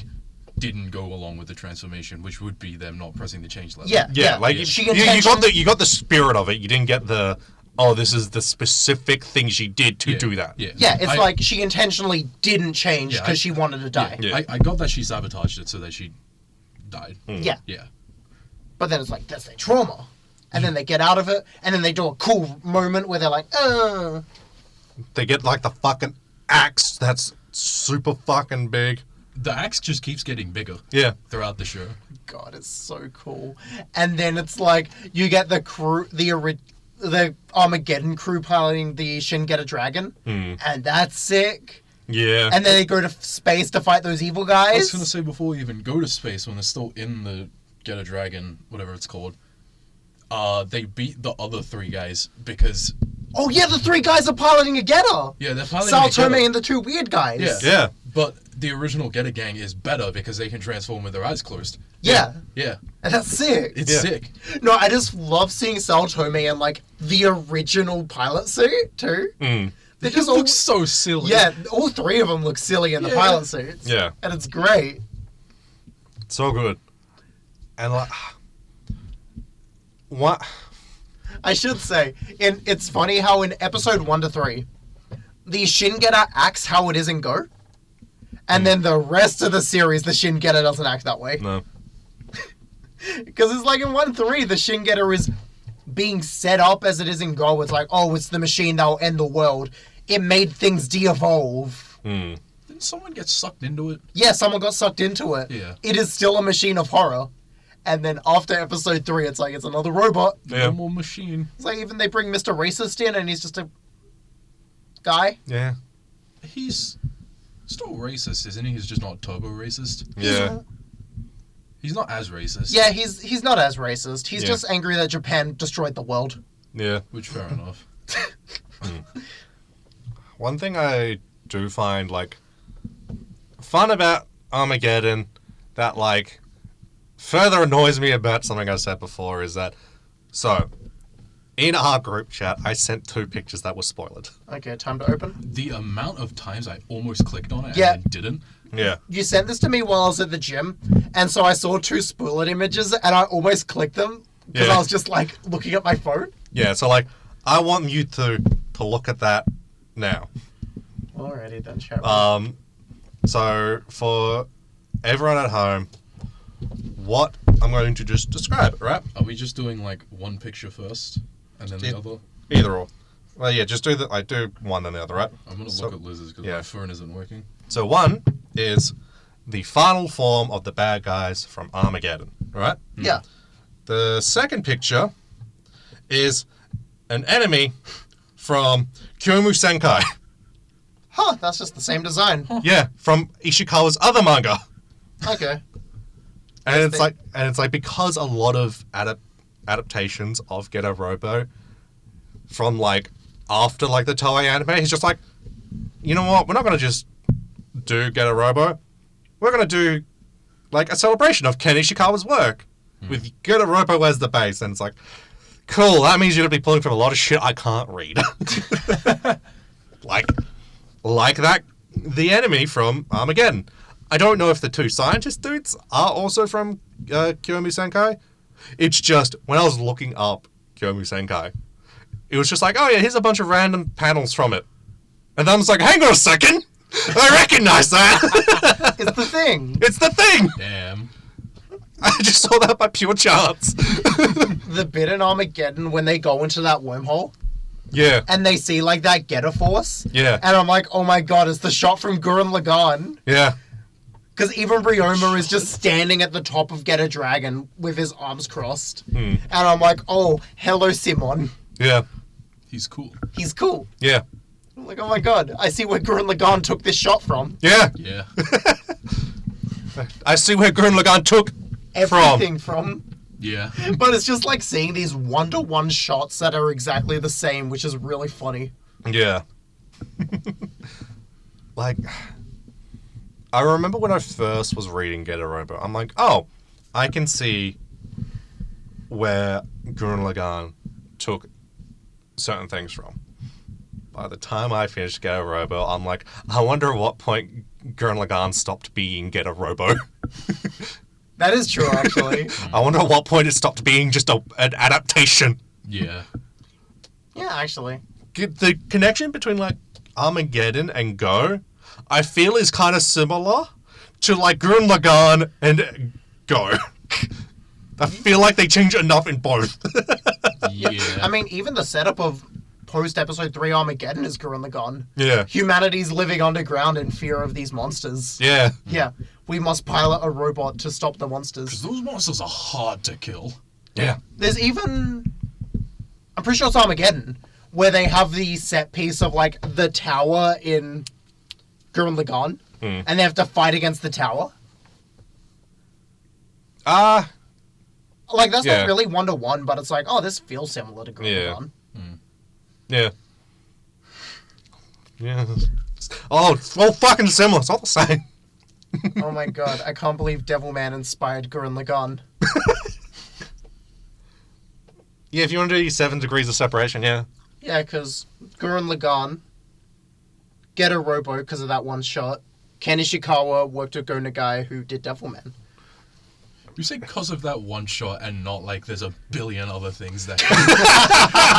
didn't go along with the transformation, which would be them not pressing the change level. Yeah, Yeah, like, She you got the spirit of it, you didn't get the, oh, this is the specific thing she did to do that. Yeah, Yeah, it's like she intentionally didn't change Yeah, because she wanted to die. Yeah. I got that she sabotaged it so that she died. Yeah. Yeah. But then it's like, that's their trauma. And then they get out of it, and then they do a cool moment where they're like, They get, like, the fucking axe that's super fucking big. The axe just keeps getting bigger. Yeah. Throughout the show. God, it's so cool. And then it's like, you get the crew, the Armageddon crew piloting the Shin Getter Dragon, and that's sick. Yeah. And then they go to space to fight those evil I was guys. gonna say, before we even go to space, when they're still in the Getter Dragon, whatever it's called, they beat the other 3 guys because... Oh yeah, the 3 guys are piloting a Getter! Yeah, they're piloting Sal a Getter. Tome and the 2 weird guys. Yeah. Yeah. But the original Getter gang is better because they can transform with their eyes closed. Yeah. Yeah. And that's sick. It's sick. No, I just love seeing Sal Tome in, like, the original pilot suit, too. They It looks so silly. Yeah, all 3 of them look silly in the Yeah. pilot suits. Yeah. And it's great. So good. And, like, what? I should say, it's funny how in episode 1 to 3, the Shin Getter acts how it is in Go. And then the rest of the series, the Shin Getter doesn't act that way. No. Because it's like in 1-3, the Shin Getter is being set up as it is in Go. It's like, oh, it's the machine that will end the world. It made things de-evolve. Didn't someone get sucked into it? Yeah, someone got sucked into it. Yeah. It is still a machine of horror. And then after episode 3, it's like, it's another robot. Yeah. Normal machine. It's like, even they bring Mr. Racist in, and he's just a guy. Yeah. He's still racist, isn't he? He's just not turbo racist. Yeah. He's not as racist. Yeah, he's not as racist. He's Yeah. just angry that Japan destroyed the world. Yeah. Which, fair enough. One thing I do find, like, fun about Armageddon that, like, further annoys me about something I said before is that, so, in our group chat, I sent 2 pictures that were spoiled. Okay, time to open. The amount of times I almost clicked on it Yeah. and then didn't. Yeah. You sent this to me while I was at the gym, and so I saw 2 spoiled images, and I almost clicked them because Yeah. I was just like looking at my phone. Yeah, so, like, I want you to look at that now. Alrighty then, Sharon. So, for everyone at home, what I'm going to just describe it, right? Are we just doing like one picture first and then the Yeah. other? Either or. Well, yeah, just do do one then the other, right? I'm gonna So- look at Liz's because yeah. my phone isn't working. So one is the final form of the bad guys from Armageddon, right? Yeah. The second picture is an enemy from Kyomu Senkai. Huh, that's just the same design. Yeah, from Ishikawa's other manga. Okay. And Yes, it's like because a lot of adaptations of Getter Robo from like after like the Toei anime, he's just like, you know what? We're not gonna just do Getter Robo. we're going to do like a celebration of Ken Ishikawa's work with Getter Robo as the base. And it's like, cool, that means you're going to be pulling from a lot of shit I can't read. like that, the enemy from Armageddon. I don't know if the two scientist dudes are also from Kyomu Senkai. It's just, when I was looking up Kyomu Senkai, it was just like, oh yeah, here's a bunch of random panels from it. And then I was like, hang on a second! I recognize that! It's the thing. It's the thing! Damn. I just saw that by pure chance. The bit in Armageddon when they go into that wormhole Yeah. and they see like that Getter Force. Yeah. And I'm like, oh my god, it's the shot from Gurren Lagann. Yeah. Because even Ryoma is just standing at the top of Getter Dragon with his arms crossed. And I'm like, oh, hello, Simon. Yeah. He's cool. He's cool. Yeah. I'm like, oh my god, I see where Gurren Lagann took this shot from. Yeah. Yeah. I see where Gurren Lagann took Everything from. Yeah. But it's just like seeing these one-to-one shots that are exactly the same, which is really funny. Yeah. Like, I remember when I first was reading Getter Robo, I'm like, oh, I can see where Gurren Lagann took certain things from. By the time I finished Getter Robo, I'm like, I wonder at what point Gurren Lagann stopped being Getter Robo. That is true, actually. I wonder at what point it stopped being just an adaptation. Yeah. Yeah, actually. The connection between, like, Armageddon and Go, I feel is kind of similar to, like, Gurren Lagann and Go. I feel like they change enough in both. Yeah. I mean, even the setup of post-episode 3 Armageddon is Gurren Lagann. Yeah. Humanity's living underground in fear of these monsters. Yeah. Yeah. We must pilot a robot to stop the monsters. Because those monsters are hard to kill. Yeah. There's even... I'm pretty sure it's Armageddon, where they have the set piece of, like, the tower in Gurren Lagann, and they have to fight against the tower. Like, that's Yeah. not really one-to-one, but it's like, oh, this feels similar to Gurren Yeah. Lagann. Yeah. Yeah. Oh, it's all fucking similar. It's all the same. Oh my god, I can't believe Devilman inspired Gurren Lagann. Yeah, if you want to do 7 degrees of separation, yeah. Yeah, because Gurren Lagann, Getter Robo because of that one shot, Ken Ishikawa worked with Go Nagai who did Devilman. You say because of that one shot and not like there's a billion other things that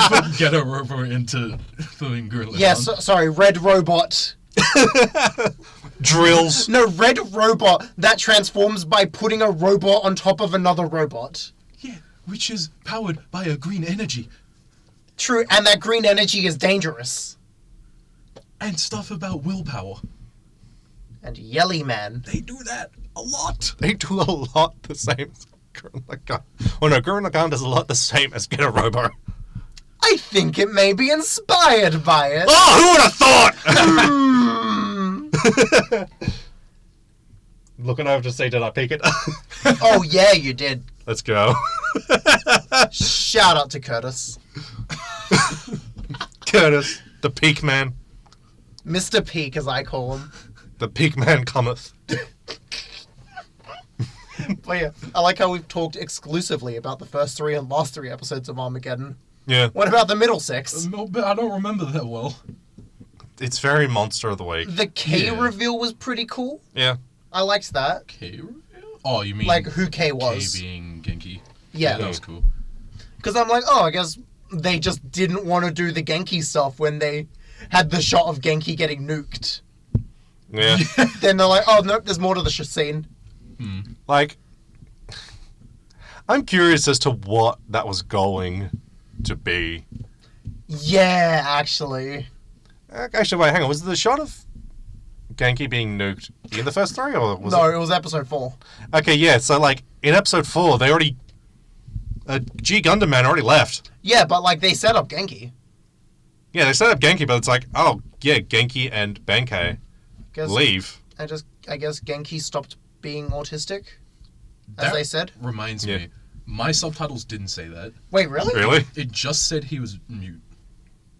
put Getter Robo into filming Gurren Lagann. Yeah, sorry, Red Robot. Drills. No, Red Robot that transforms by putting a robot on top of another robot. Yeah, which is powered by a green energy. True, and that green energy is dangerous. And stuff about willpower. And Yelly Man. They do that a lot. They do a lot the same as Gurren Lagann. Oh no, Gurren Lagann does a lot the same as Getter Robo. I think it may be inspired by it. Oh, who would have thought? Looking over to see, did I peek it? Oh yeah, you did. Let's go. Shout out to Curtis. Curtis, the Peak Man. Mr. Peak, as I call him. The Peak Man cometh. But yeah, I like how we've talked exclusively about the first 3 and last 3 episodes of Armageddon. Yeah. What about the middle 6? No, but I don't remember that well. It's very Monster of the Week. The K Yeah. reveal was pretty cool. Yeah. I liked that. K reveal? Oh, you mean Like who K was. K being Genki? Yeah. That was cool. Because I'm like, oh, I guess they just didn't want to do the Genki stuff when they had the shot of Genki getting nuked. Yeah. Then they're like, oh, nope, there's more to the scene. Like, I'm curious as to what that was going to be. Yeah, actually. Actually, wait, hang on. Was the shot of Genki being nuked in the first 3, or was No, it? it was episode 4. Okay, yeah. So, like, in episode 4, they already... G Gundam Man already left. Yeah, but like they set up Genki. Yeah, they set up Genki, but it's like, oh, yeah, Genki and Benkei Guess, leave. I guess Genki stopped being autistic, as That they said. reminds Yeah. me. My subtitles didn't say that. Wait, really? Really? It just said he was mute.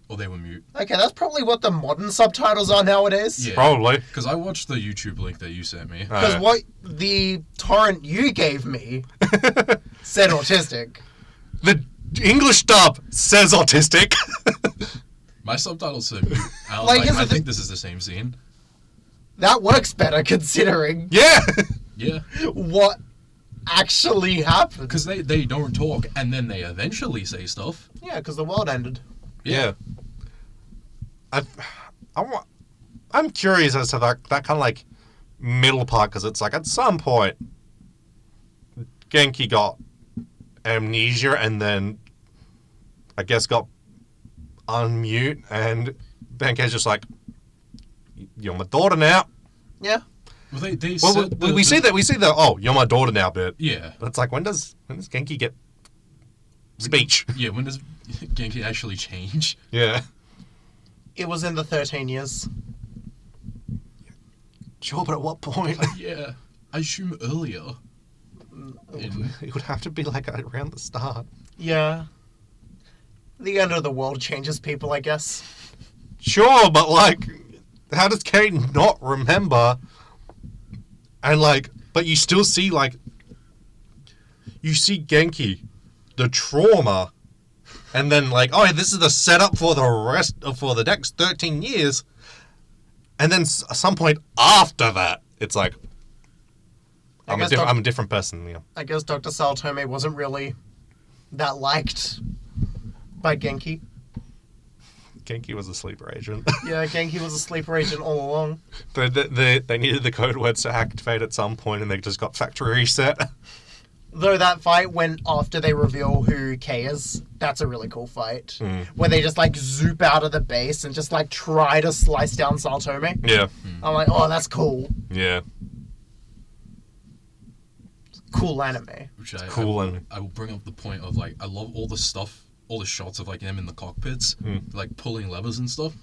or they were mute. Okay, that's probably what the modern subtitles are nowadays. Yeah. Probably. Because I watched the YouTube link that you sent me. Because what the torrent you gave me said autistic. The English dub says autistic. My subtitles said mute. I was Like, like, here's the I thing- think this is the same scene. That works better considering Yeah. Yeah. what actually happened. Because they don't talk, and then they eventually say stuff. Yeah, because the world ended. Yeah. I'm curious as to that kind of like middle part, because it's like at some point Genki got amnesia and then I guess got unmute, and Benkei's just like, you're my daughter now. Yeah. Well, they Well, said we see the oh, you're my daughter now bit. Yeah. But it's like, when does Genki get speech? Yeah, when does Genki actually change? Yeah. It was in the 13 years. Sure, but at what point? Yeah. I assume earlier. It would have to be like around the start. Yeah. The end of the world changes people, I guess. Sure, but like, how does Kate not remember? And like, but you still see like, you see Genki, the trauma, and then like, oh, this is the setup for the next 13 years, and then at some point after that, it's like, I'm a different person. Yeah. I guess Dr. Saotome wasn't really that liked by Genki. Genki was a sleeper agent. Yeah, Genki was a sleeper agent all along. They needed the code words to activate at some point, and they just got factory reset. Though that fight went after they reveal who Kei is. That's a really cool fight. Mm. Where they just like zoop out of the base and just like try to slice down Saotome. Yeah. I'm like, oh, that's cool. Yeah. Cool anime. Which Cool, I will bring up the point of like, I love all the stuff, all the shots of like them in the cockpits, like pulling levers and stuff.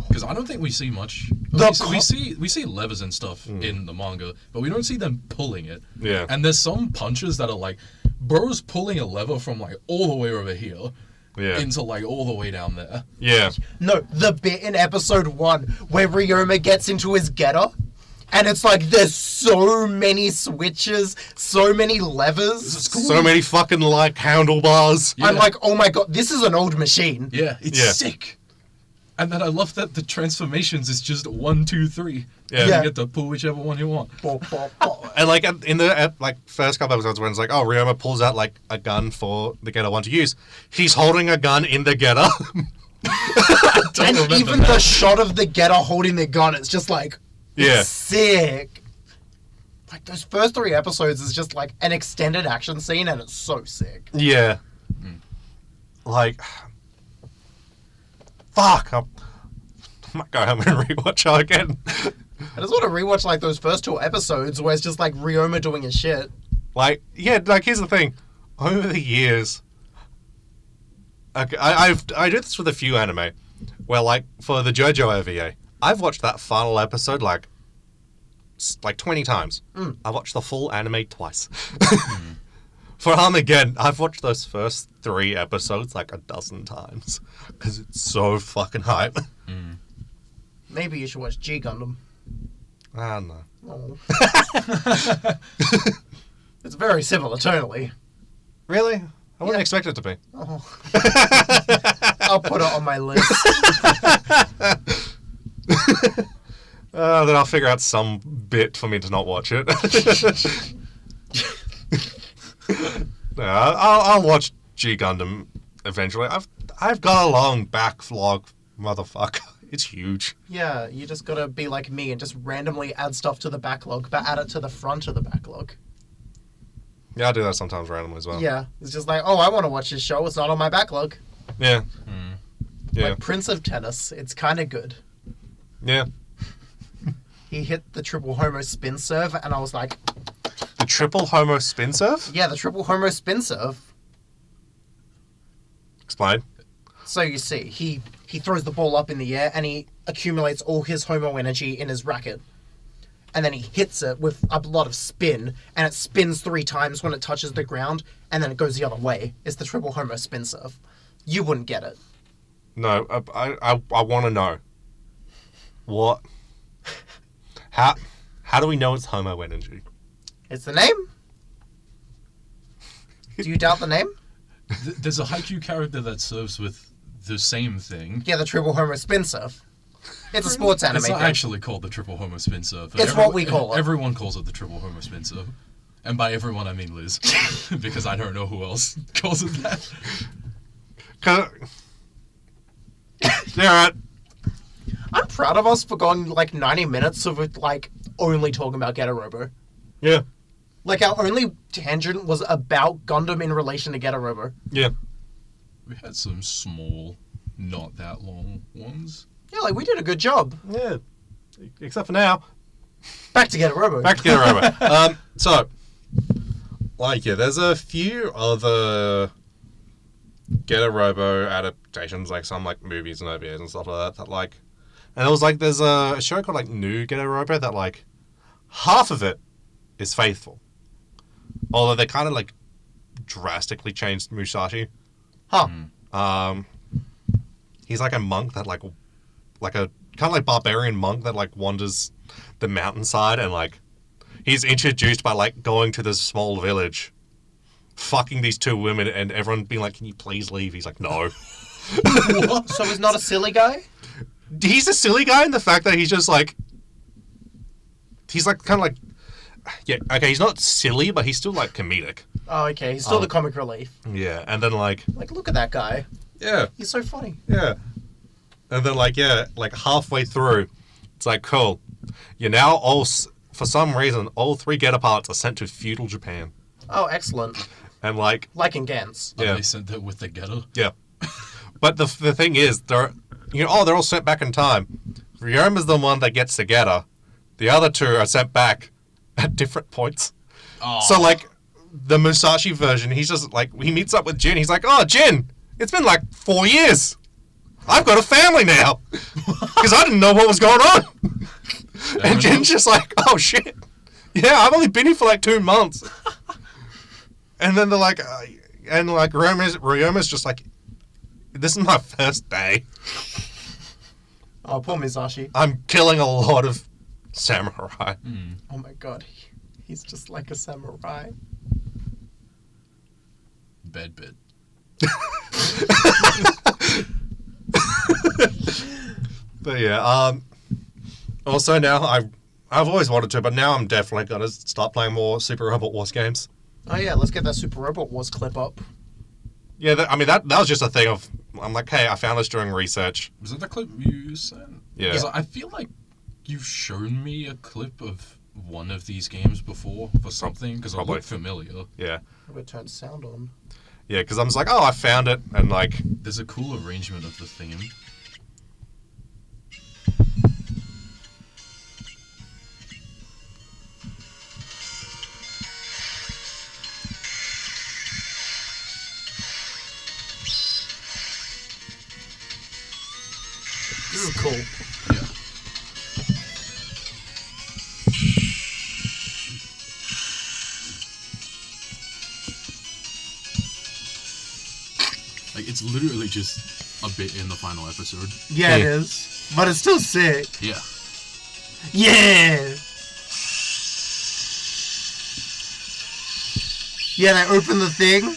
Because I don't think we see much. We see levers and stuff in the manga, but we don't see them pulling it. Yeah. And there's some punches that are like, bro's pulling a lever from like all the way over here Yeah. into like all the way down there. Yeah. No, the bit in episode 1 where Ryoma gets into his getter, and it's like there's so many switches, so many levers. So many fucking like handlebars. Yeah. I'm like, oh my god, this is an old machine. Yeah, it's Yeah. sick. And then I love that the transformations is just 1, 2, 3. Yeah. And you get to pull whichever one you want. And like in the like first couple episodes when it's like, oh, Ryoma pulls out like a gun for the Getter one to use, he's holding a gun in the Getter. And even the shot of the getter holding the gun, it's just like, Yeah. it's sick. Like those first 3 episodes is just like an extended action scene, and it's so sick. Yeah. Like, fuck. I might go home and rewatch it again. I just want to rewatch like those first 2 episodes where it's just like Ryoma doing his shit. Like, yeah, like here's the thing. Over the years, okay, I do this with a few anime, where like for the JoJo OVA, I've watched that final episode like 20 times. I watched the full anime twice. For Armageddon, I've watched those first 3 episodes like a dozen times because it's so fucking hype. Maybe you should watch G Gundam. I don't know. Oh. It's very similar tonally. Really? I wouldn't Yeah. expect it to be. Oh. I'll put it on my list. Then I'll figure out some bit for me to not watch it. No, I'll watch G Gundam eventually. I've got a long backlog, motherfucker. It's huge. Yeah, you just gotta be like me and just randomly add stuff to the backlog, but add it to the front of the backlog. Yeah, I do that sometimes randomly as well. Yeah, it's just like, oh, I want to watch this show. It's not on my backlog. Yeah. Yeah. Like Prince of Tennis, it's kind of good. Yeah. He hit the triple homo spin serve, and I was like, The triple homo spin surf? yeah, the triple homo spin serve. Explain. So you see, he throws the ball up in the air, and he accumulates all his homo energy in his racket. And then he hits it with a lot of spin, and it spins 3 times when it touches the ground, and then it goes the other way. It's the triple homo spin serve. You wouldn't get it. No, I want to know. What? How do we know it's Homo energy? It's the name? Do you doubt the name? There's a Haikyuu character that serves with the same thing. Yeah, the triple homo spin surf. It's a sports anime. It's not thing. actually called the triple homo spin surf. It's what we call it. Everyone calls it the triple homo spin surf. And by everyone, I mean Liz. Because I don't know who else calls it that. Yeah, right. I'm proud of us for going like 90 minutes of it, like only talking about Getter Robo. Yeah. Like our only tangent was about Gundam in relation to Getter Robo. Yeah. We had some small, not that long ones. Yeah, like we did a good job. Yeah. Except for now. Back to Getter Robo. Back to Getter Robo. So, like, yeah, there's a few other Getter Robo adaptations, like some like movies and OVAs and stuff like that, like, and it was like there's a show called like New Getter Robo that like half of it is faithful, although they kind of like drastically changed Musashi. Huh. He's like a monk that like a kind of like barbarian monk that like wanders the mountainside, and like he's introduced by like going to this small village, fucking these two women, and everyone being like, "Can you please leave?" He's like, "No." What? So he's not a silly guy? He's a silly guy in the fact that he's just like, he's like kind of like, yeah, okay, he's not silly, but he's still like comedic. Oh, okay. He's still the comic relief. Yeah, and then like, Look at that guy. yeah, He's so funny. yeah, and then like, yeah, like halfway through, it's like, cool, you're now all, for some reason, all three Getter parts are sent to feudal Japan, Oh, excellent. and like, Like in Gantz. And yeah, they sent that with the Getter. yeah, but the thing is, they're all sent back in time. Ryoma's the one that gets the Getter. The other two are sent back at different points. Oh. So, like, the Musashi version, he's just, like, he meets up with Jin. He's like, "Oh, Jin, it's been, like, 4 years. I've got a family now." Because I didn't know what was going on. And Jin's just like, "Oh, shit. Yeah, I've only been here for, like, 2 months." And then they're like, and, like, Ryoma's just like, "This is my first day. Oh, poor Misashi. I'm killing a lot of samurai." Oh my god. He's just like a samurai. Bed bit. But yeah, also now I've always wanted to, but now I'm definitely gonna start playing more Super Robot Wars games. Oh yeah, let's get that Super Robot Wars clip up. Yeah, that was just a thing of, I'm like, hey, I found this during research. Was that the clip you sent? Yeah. 'Cause I feel like you've shown me a clip of one of these games before for something, because it Probably. looked familiar. Yeah, I'm gonna turn sound on. yeah, because I was like, oh, I found it, and like, There's a cool arrangement of the theme. This is cool. Yeah. Like, it's literally just a bit in the final episode. Yeah, it Yeah. is. But it's still sick. Yeah. Yeah! Yeah, they open the thing.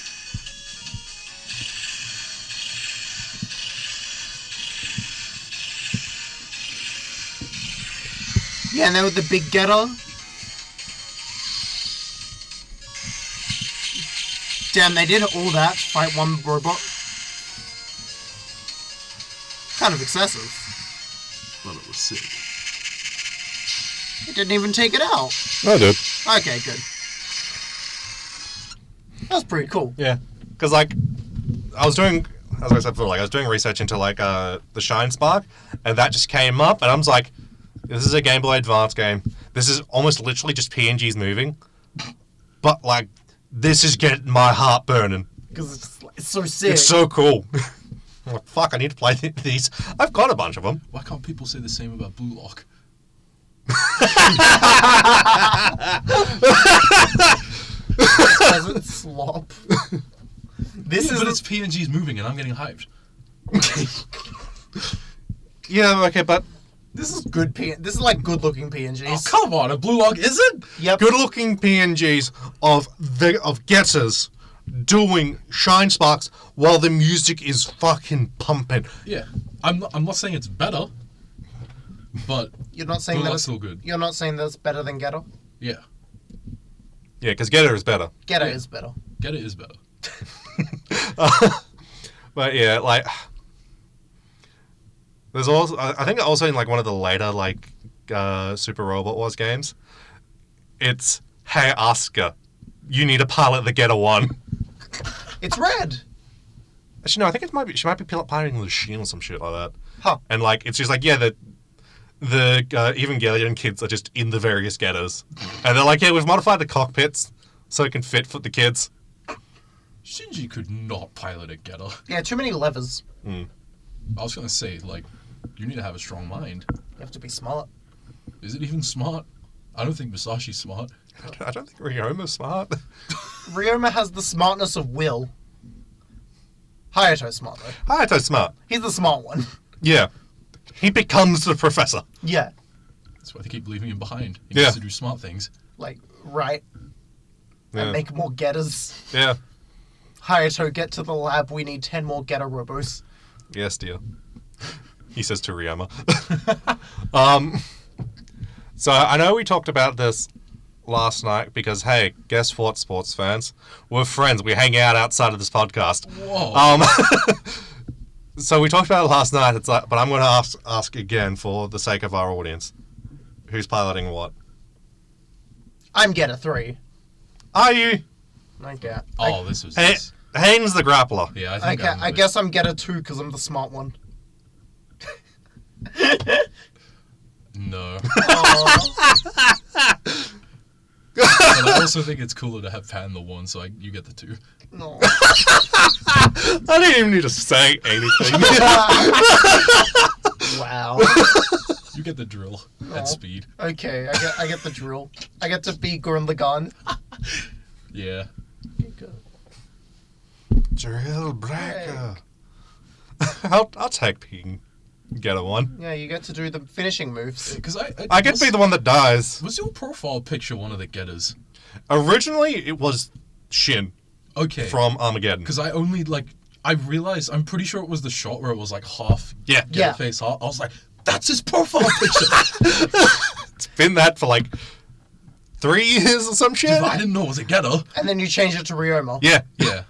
Yeah, and then with the big Getter. Damn, they did all that to fight one robot. Kind of excessive. But it was sick. It didn't even take it out. I did. Okay, good. That's pretty cool. Yeah, because like, I was doing, as I said before, like I was doing research into like the Shine Spark, and that just came up, and I was like, this is a Game Boy Advance game. This is almost literally just PNGs moving, but like, this is getting my heart burning. Because it's so sick. It's so cool. I'm like, fuck, I need to play these. I've got a bunch of them. Why can't people say the same about Blue Lock? Doesn't slop. This Yeah, is but it's PNGs moving and I'm getting hyped. Yeah, okay, but This is good This is like good-looking Oh, PNGs. come on, a blue log isn't? Yep. good-looking PNGs of getters doing shine sparks while the music is fucking pumping. Yeah. I'm not saying it's better, but You're not saying blue that log's it's, still good. you're not saying that it's better than Getter? Yeah. Yeah, because Getter is better. Getter Yeah. is better. Get it is better. But yeah, like there's also I think also in like one of the later like Super Robot Wars games, it's hey Asuka, you need to pilot the Getter 1. It's red. Actually, no, I think she might be piloting the Shield or some shit like that. Huh. And like it's just like yeah, the Evangelion kids are just in the various Getters, and they're like yeah, we've modified the cockpits so it can fit for the kids. Shinji could not pilot a Getter. Yeah, too many levers. I was gonna say, like, you need to have a strong mind. You have to be smart. Is it even smart? I don't think Musashi's smart. I don't think Ryoma's smart. Ryoma has the smartness of will. Hayato's smart, though. Hayato's smart. He's the smart one. Yeah. He becomes the professor. Yeah. That's why they keep leaving him behind. He Yeah. needs to do smart things. Like, right. Yeah. And make more Getters. Yeah. Hayato, get to the lab. We need 10 more Getter Robos. Yes, dear. He says to Ryoma. So I know we talked about this last night because, hey, guess what, sports fans? We're friends. We hang out outside of this podcast. Whoa. So we talked about it last night. It's like, but I'm going to ask again for the sake of our audience. Who's piloting what? I'm Getter 3. Are you? Okay. Oh, this was Hey, this. Haynes the grappler. Yeah, I think I guess I'm Getter 2 because I'm the smart one. No. Aw. But I also think it's cooler to have Pan the 1, so you get the 2. No. I didn't even need to say anything. Wow. You get the drill Aw. at speed. Okay, I get the drill. I get to be Gurren Lagann. Yeah. Drill breaker. I'll take being Getter 1. Yeah, you get to do the finishing moves. Because I get to be the one that dies. Was your profile picture one of the Getters? Originally, it was Shin Okay. from Armageddon. Because I only, I realized, I'm pretty sure it was the shot where it was, half Yeah. Getter Yeah. face, half. I was like, that's his profile picture. It's been that for 3 years or some shit. I didn't know it was a Getter. And then you change it to Ryoma. Yeah, Yeah.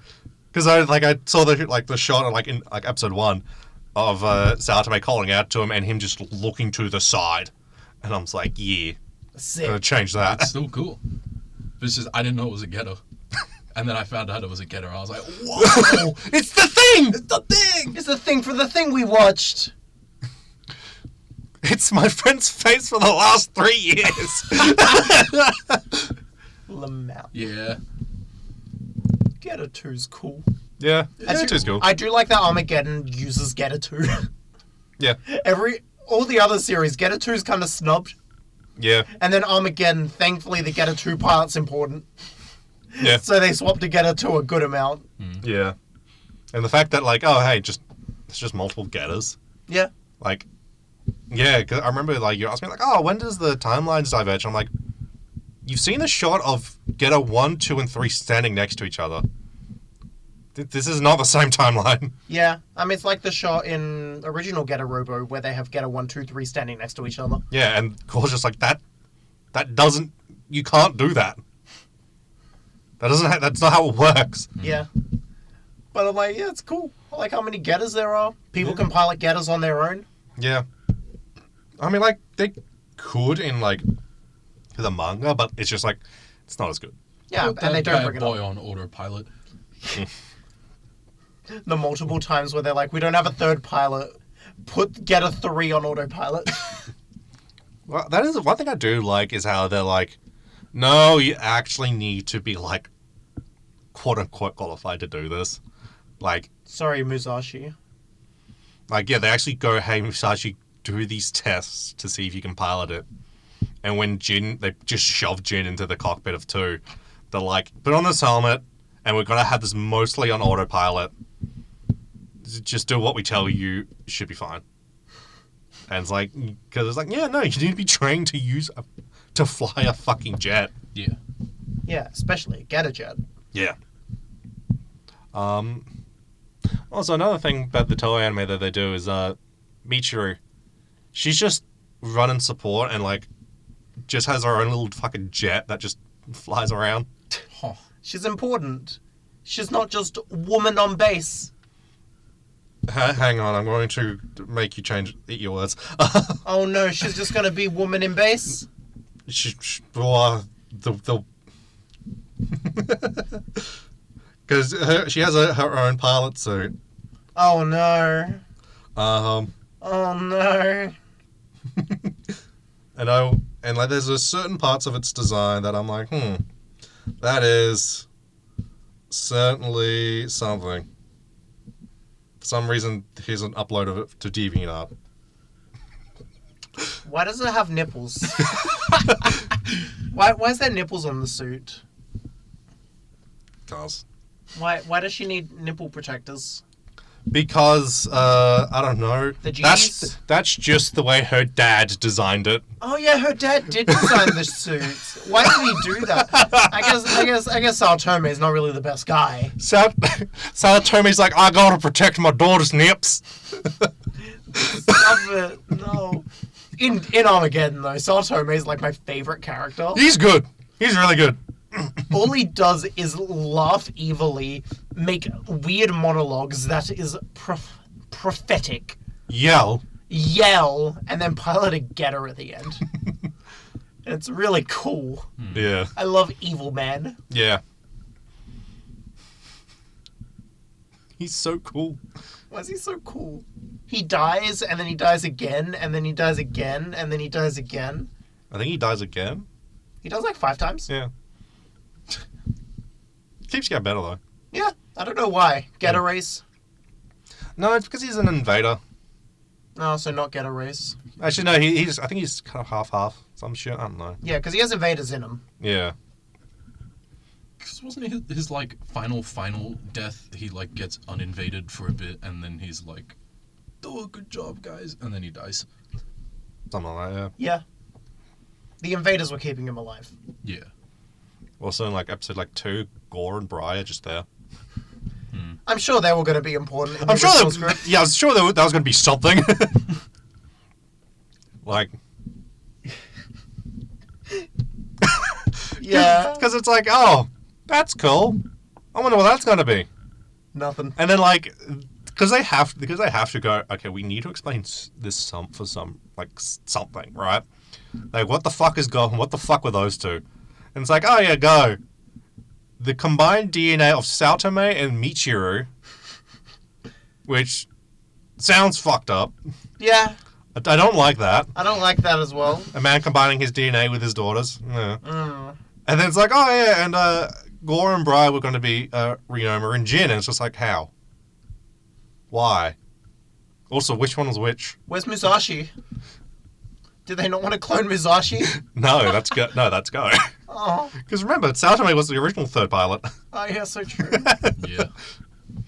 because I saw the shot in episode 1 of Saotome calling out to him and him just looking to the side, and I was like, yeah, Sick. gonna change that. It's still cool. But it's just, I didn't know it was a Getter. And then I found out it was a Getter. I was like, whoa! It's the thing. It's the thing! It's the thing for the thing we watched. It's my friend's face for the last 3 years. Lamau. Yeah. Getter 2's cool. Yeah, I it is cool. I do like that Armageddon uses Getter 2. Yeah, All the other series, Getter 2's kind of snubbed. yeah, And then Armageddon, thankfully the Getter 2 pilot's important. yeah, So they swapped to Getter 2 a good amount. yeah. And the fact that oh hey, it's just multiple getters. Yeah. Yeah, because I remember you asked me oh, when does the timelines diverge? I'm like, you've seen a shot of Getter 1, 2, and 3 standing next to each other. This is not the same timeline. Yeah. I mean, it's like the shot in original Getter Robo where they have Getter 1, 2, 3 standing next to each other. Yeah, and Core's just that doesn't, you can't do that. That's not how it works. Yeah. But I'm like, yeah, it's cool. I like how many Getters there are. People Yeah. can pilot Getters on their own. Yeah. I mean, they could in, the manga, but it's just, it's not as good. Yeah, Put and they that don't bad bring it boy up. on autopilot. The multiple times where they're like, we don't have a third pilot. Put Getter 3 on autopilot. Well, that is one thing I do like is how they're no, you actually need to be, quote-unquote qualified to do this. Sorry, Musashi. Yeah, they actually go, hey, Musashi, do these tests to see if you can pilot it. And when they just shove Jin into the cockpit of 2, they're put on this helmet, and we're going to have this mostly on autopilot. just do what we tell you, should be fine. And it's like, because it's like, yeah, no, you need to be trained to fly a fucking jet. Yeah. Yeah, especially Getter jet. Yeah. Also, another thing about the toy anime that they do is Michiru. She's just running support and like just has her own little fucking jet that just flies around. Huh. She's important. She's not just woman on base. Hang on, I'm going to make you change your words. Oh no, she's just gonna be woman in base? Because she has her own pilot suit. Oh no. Oh no. and like there's a certain parts of its design that I'm like, that is certainly something. For some reason, here's an upload of it to DeviantArt. Why does it have nipples? Why is there nipples on the suit? Why does she need nipple protectors? Because I don't know. The G's? That's just the way her dad designed it. Oh yeah, her dad did design the suit. Why did he do that? I guess Saotome is not really the best guy. Saotome's like, I gotta protect my daughter's nips. Stop it, no. In Armageddon though, Saotome is like my favorite character. He's good. He's really good. All he does is laugh evilly, make weird monologues that is prophetic, Yell, and then pilot a getter at the end. And it's really cool. Yeah. I love Evil Man. Yeah. He's so cool. Why is he so cool? He dies, and then he dies again, and then he dies again, and then he dies again. I think he dies again. He dies like 5 times. Yeah. Keeps getting better though. Yeah, I don't know why. Getter race? No, it's because he's an invader. No, so not Getter race. Actually, no. He's. I think he's kind of half. Some shit. I don't know. Yeah, because he has invaders in him. Yeah. Because wasn't his like final death? He like gets uninvaded for a bit, and then he's like, "Oh, good job, guys," and then he dies. Something like that. Yeah. The invaders were keeping him alive. Yeah. Also, in like episode 2, Gore and Bry are just there. I'm sure they were going to be important. In the I'm sure original that. script. Yeah, I was sure that was going to be something. Like. Yeah. Because it's like, oh, that's cool. I wonder what that's going to be. Nothing. And then like, because they have to go. Okay, we need to explain this for some something, right? Like, what the fuck is Go? What the fuck were those two? And it's like, oh yeah, Go. The combined DNA of Saotome and Michiru, which sounds fucked up. Yeah. I don't like that. I don't like that as well. A man combining his DNA with his daughters. Yeah. And then it's like, oh yeah, and Gore and Bry were going to be Ryoma and Jin, and it's just like, how? Why? Also, which one was which? Where's Musashi? Did they not want to clone Musashi? No, that's Go. No, that's Go. Oh. Because remember, Saotome was the original third pilot. Oh, yeah, so true. Yeah.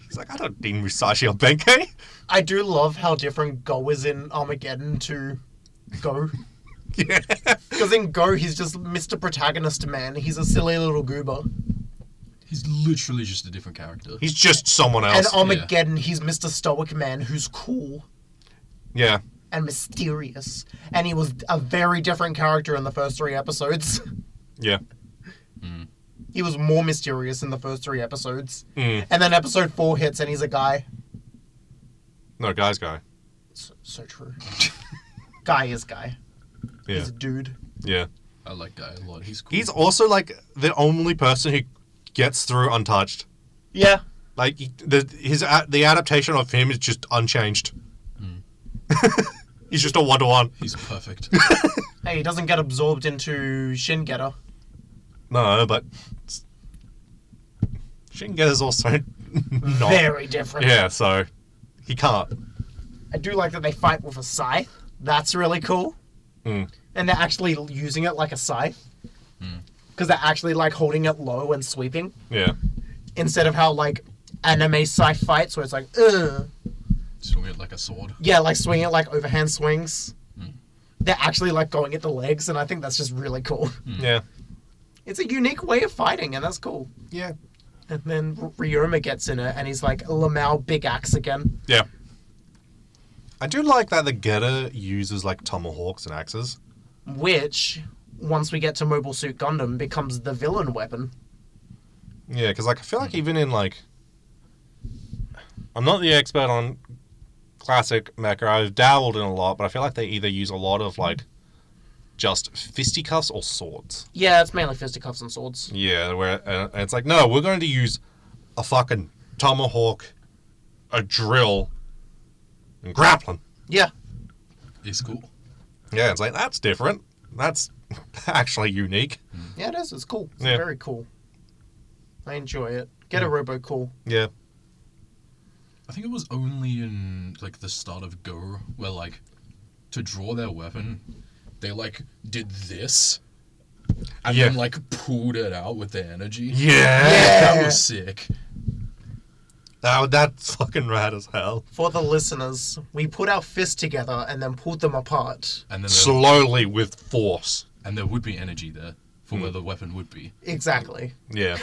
He's like, I don't need Musashi or Benkei. I do love how different Go is in Armageddon to Go. Yeah. Because in Go, he's just Mr. Protagonist Man. He's a silly little goober. He's literally just a different character. He's just someone And else. Armageddon, he's Mr. Stoic Man, who's cool Yeah. and mysterious. And he was a very different character in the first 3 episodes. Yeah. He was more mysterious in the first 3 episodes. Mm. And then episode 4 hits and he's a guy. No, guy's guy. So true. Guy is guy. Yeah. He's a dude. Yeah. I like Guy a lot. He's cool. He's also like the only person who gets through untouched. Yeah. Like the adaptation of him is just unchanged. He's just a 1-to-1. He's perfect. Hey, he doesn't get absorbed into Shin Getter. No, but Shingetter's also not Very different. Yeah, so he can't. I do like that they fight with a scythe. That's really cool. Mm. And they're actually using it like a scythe. Because they're actually like holding it low and sweeping. Yeah. Instead of how like anime scythe fights where it's like, ugh. Swing it like a sword. Yeah, like swing it like overhand swings. Mm. They're actually like going at the legs, and I think that's just really cool. Yeah. It's a unique way of fighting, and that's cool. Yeah. And then Ryoma gets in it, and he's like, Lamau, big axe again. Yeah. I do like that the Getter uses like tomahawks and axes. Which, once we get to Mobile Suit Gundam, becomes the villain weapon. Yeah, because like I feel like even in like, I'm not the expert on classic mecha. I've dabbled in a lot, but I feel like they either use a lot of like just fisticuffs or swords. Yeah, it's mainly fisticuffs and swords. Yeah, where and it's like, no, we're going to use a fucking tomahawk, a drill, and grappling. Yeah. It's cool. Yeah, it's like, that's different. That's actually unique. Yeah, it is. It's cool. It's Yeah. very cool. I enjoy it. Getter Robo cool. Yeah. I think it was only in like the start of Go where like to draw their weapon, they like did this and Yeah. then like pulled it out with their energy. Yeah. That was sick. That's fucking rad as hell. For the listeners, we put our fists together and then pulled them apart. And then Slowly with force. and there would be energy there for where the weapon would be. Exactly. Yeah.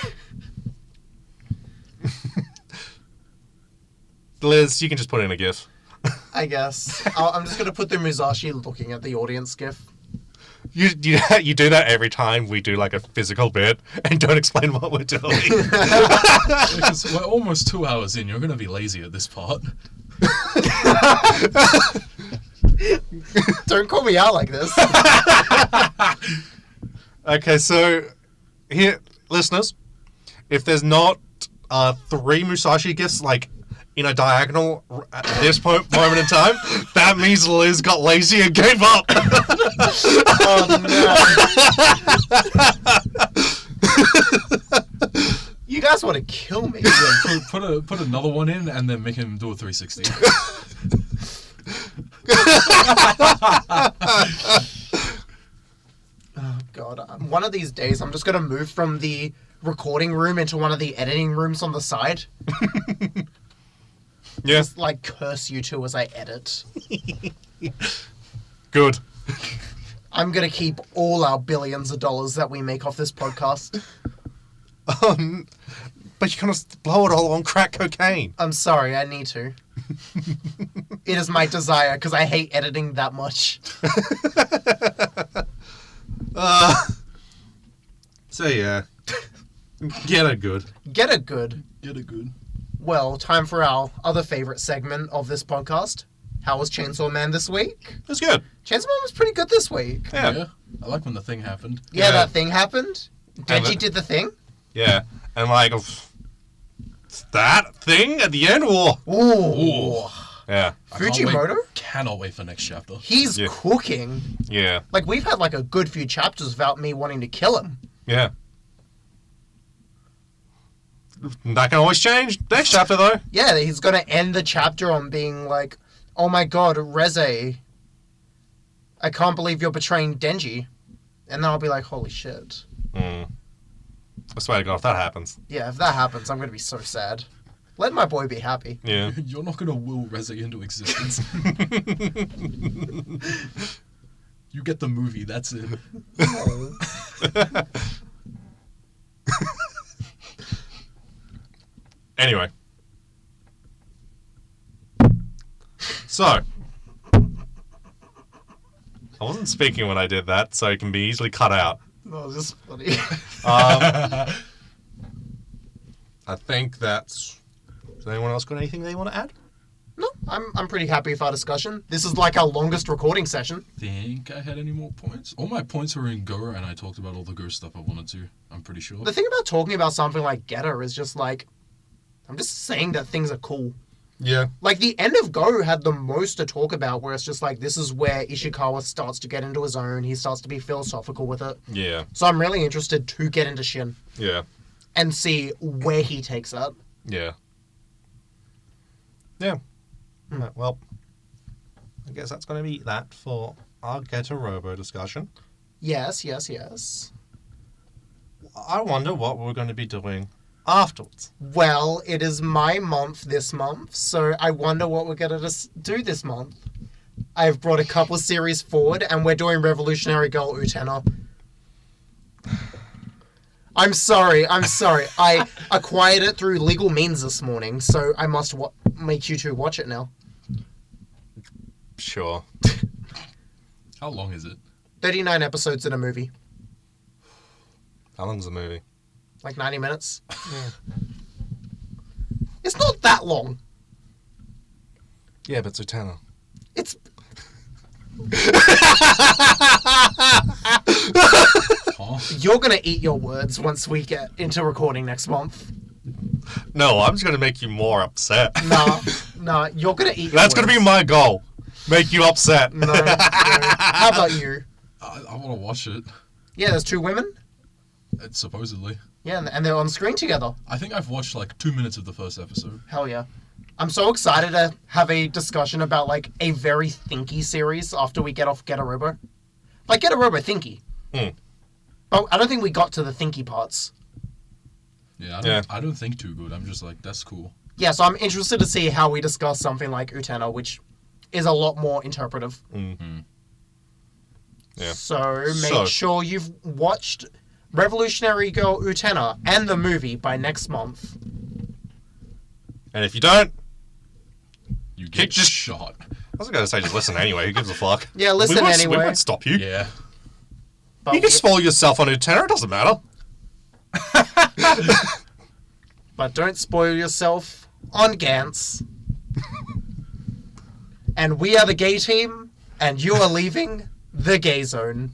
Liz, you can just put in a GIF. I guess. I'm just going to put the Musashi looking at the audience gif. You do that every time we do like a physical bit and don't explain what we're doing. Because we're almost 2 hours in, you're gonna be lazy at this part. Don't call me out like this. Okay, so here, listeners, if there's not 3 Musashi GIFs like in a diagonal at this moment in time, that means Liz got lazy and gave up. Oh, no. You guys want to kill me. Yeah, put another one in and then make him do a 360. Oh, God. One of these days, I'm just going to move from the recording room into one of the editing rooms on the side. Yeah, Just, like, curse you two as I edit. good. I'm going to keep all our billions of dollars that we make off this podcast. But you kind of blow it all on crack cocaine. I'm sorry, I need to. It is my desire, because I hate editing that much. So yeah, get it good. Get it good. Get it good. Well, time for our other favorite segment of this podcast. How was Chainsaw Man this week? It's good. Chainsaw Man was pretty good this week. Yeah. I like when the thing happened. Yeah, Yeah. that thing happened. Denji the- did the thing. Yeah, and like that thing at the end. Whoa. Ooh. Yeah, I can't Fujimoto? wait- Cannot wait for next chapter. He's Yeah. cooking. yeah, Like, we've had like a good few chapters without me wanting to kill him. yeah. That can always change next chapter though. Yeah, he's gonna end the chapter on being like, oh my god, Reze, I can't believe you're betraying Denji. And then I'll be like, holy shit. I swear to God, if that happens. Yeah, if that happens, I'm gonna be so sad. Let my boy be happy. Yeah. You're not gonna will Reze into existence. You get the movie, that's it. Anyway. So. I wasn't speaking when I did that, so it can be easily cut out. No, this is funny. I think that's... Has anyone else got anything they want to add? No, I'm pretty happy with our discussion. This is like our longest recording session. Think I had any more points? All my points were in Go, and I talked about all the Go stuff I wanted to. I'm pretty sure. The thing about talking about something like Getter is just like, I'm just saying that things are cool. Yeah. Like, the end of Go had the most to talk about, where it's just like, this is where Ishikawa starts to get into his own. He starts to be philosophical with it. Yeah. So I'm really interested to get into Shin Yeah. and see where he takes that. Yeah. Yeah. Well, I guess that's going to be that for our Getter Robo discussion. Yes, yes, yes. I wonder what we're going to be doing afterwards. Well, it is my month this month, so I wonder what we're going to do this month. I've brought a couple series forward, and we're doing Revolutionary Girl Utena. I'm sorry. I acquired it through legal means this morning, so I must make you two watch it now. Sure. How long is it? 39 episodes in a movie. How long's the movie? Like 90 minutes. It's not that long. Yeah, but it's Utena. It's... Huh? You're gonna eat your words once we get into recording next month. No, I'm just going to make you more upset. Nah, you're gonna eat your That's going to be words. my goal. Make you upset. No. How about you? I want to watch it. Yeah, there's two women. It's supposedly. Yeah, and they're on screen together. I think I've watched like 2 minutes of the first episode. Hell yeah. I'm so excited to have a discussion about, like, a very thinky series after we get off Getter Robo. Like, Getter Robo thinky. But I don't think we got to the thinky parts. Yeah, I don't think too good. I'm just like, that's cool. Yeah, so I'm interested to see how we discuss something like Utena, which is a lot more interpretive. Mm-hmm. Yeah. So make sure you've watched Revolutionary Girl Utena and the movie by next month. And if you don't, You get just- shot. I was going to say just listen anyway. Who gives a fuck? Yeah, listen we won't, anyway. We won't stop you. Yeah. But You can spoil yourself on Utena. It doesn't matter. But don't spoil yourself on Gantz. And we are the gay team, and you are leaving the gay zone.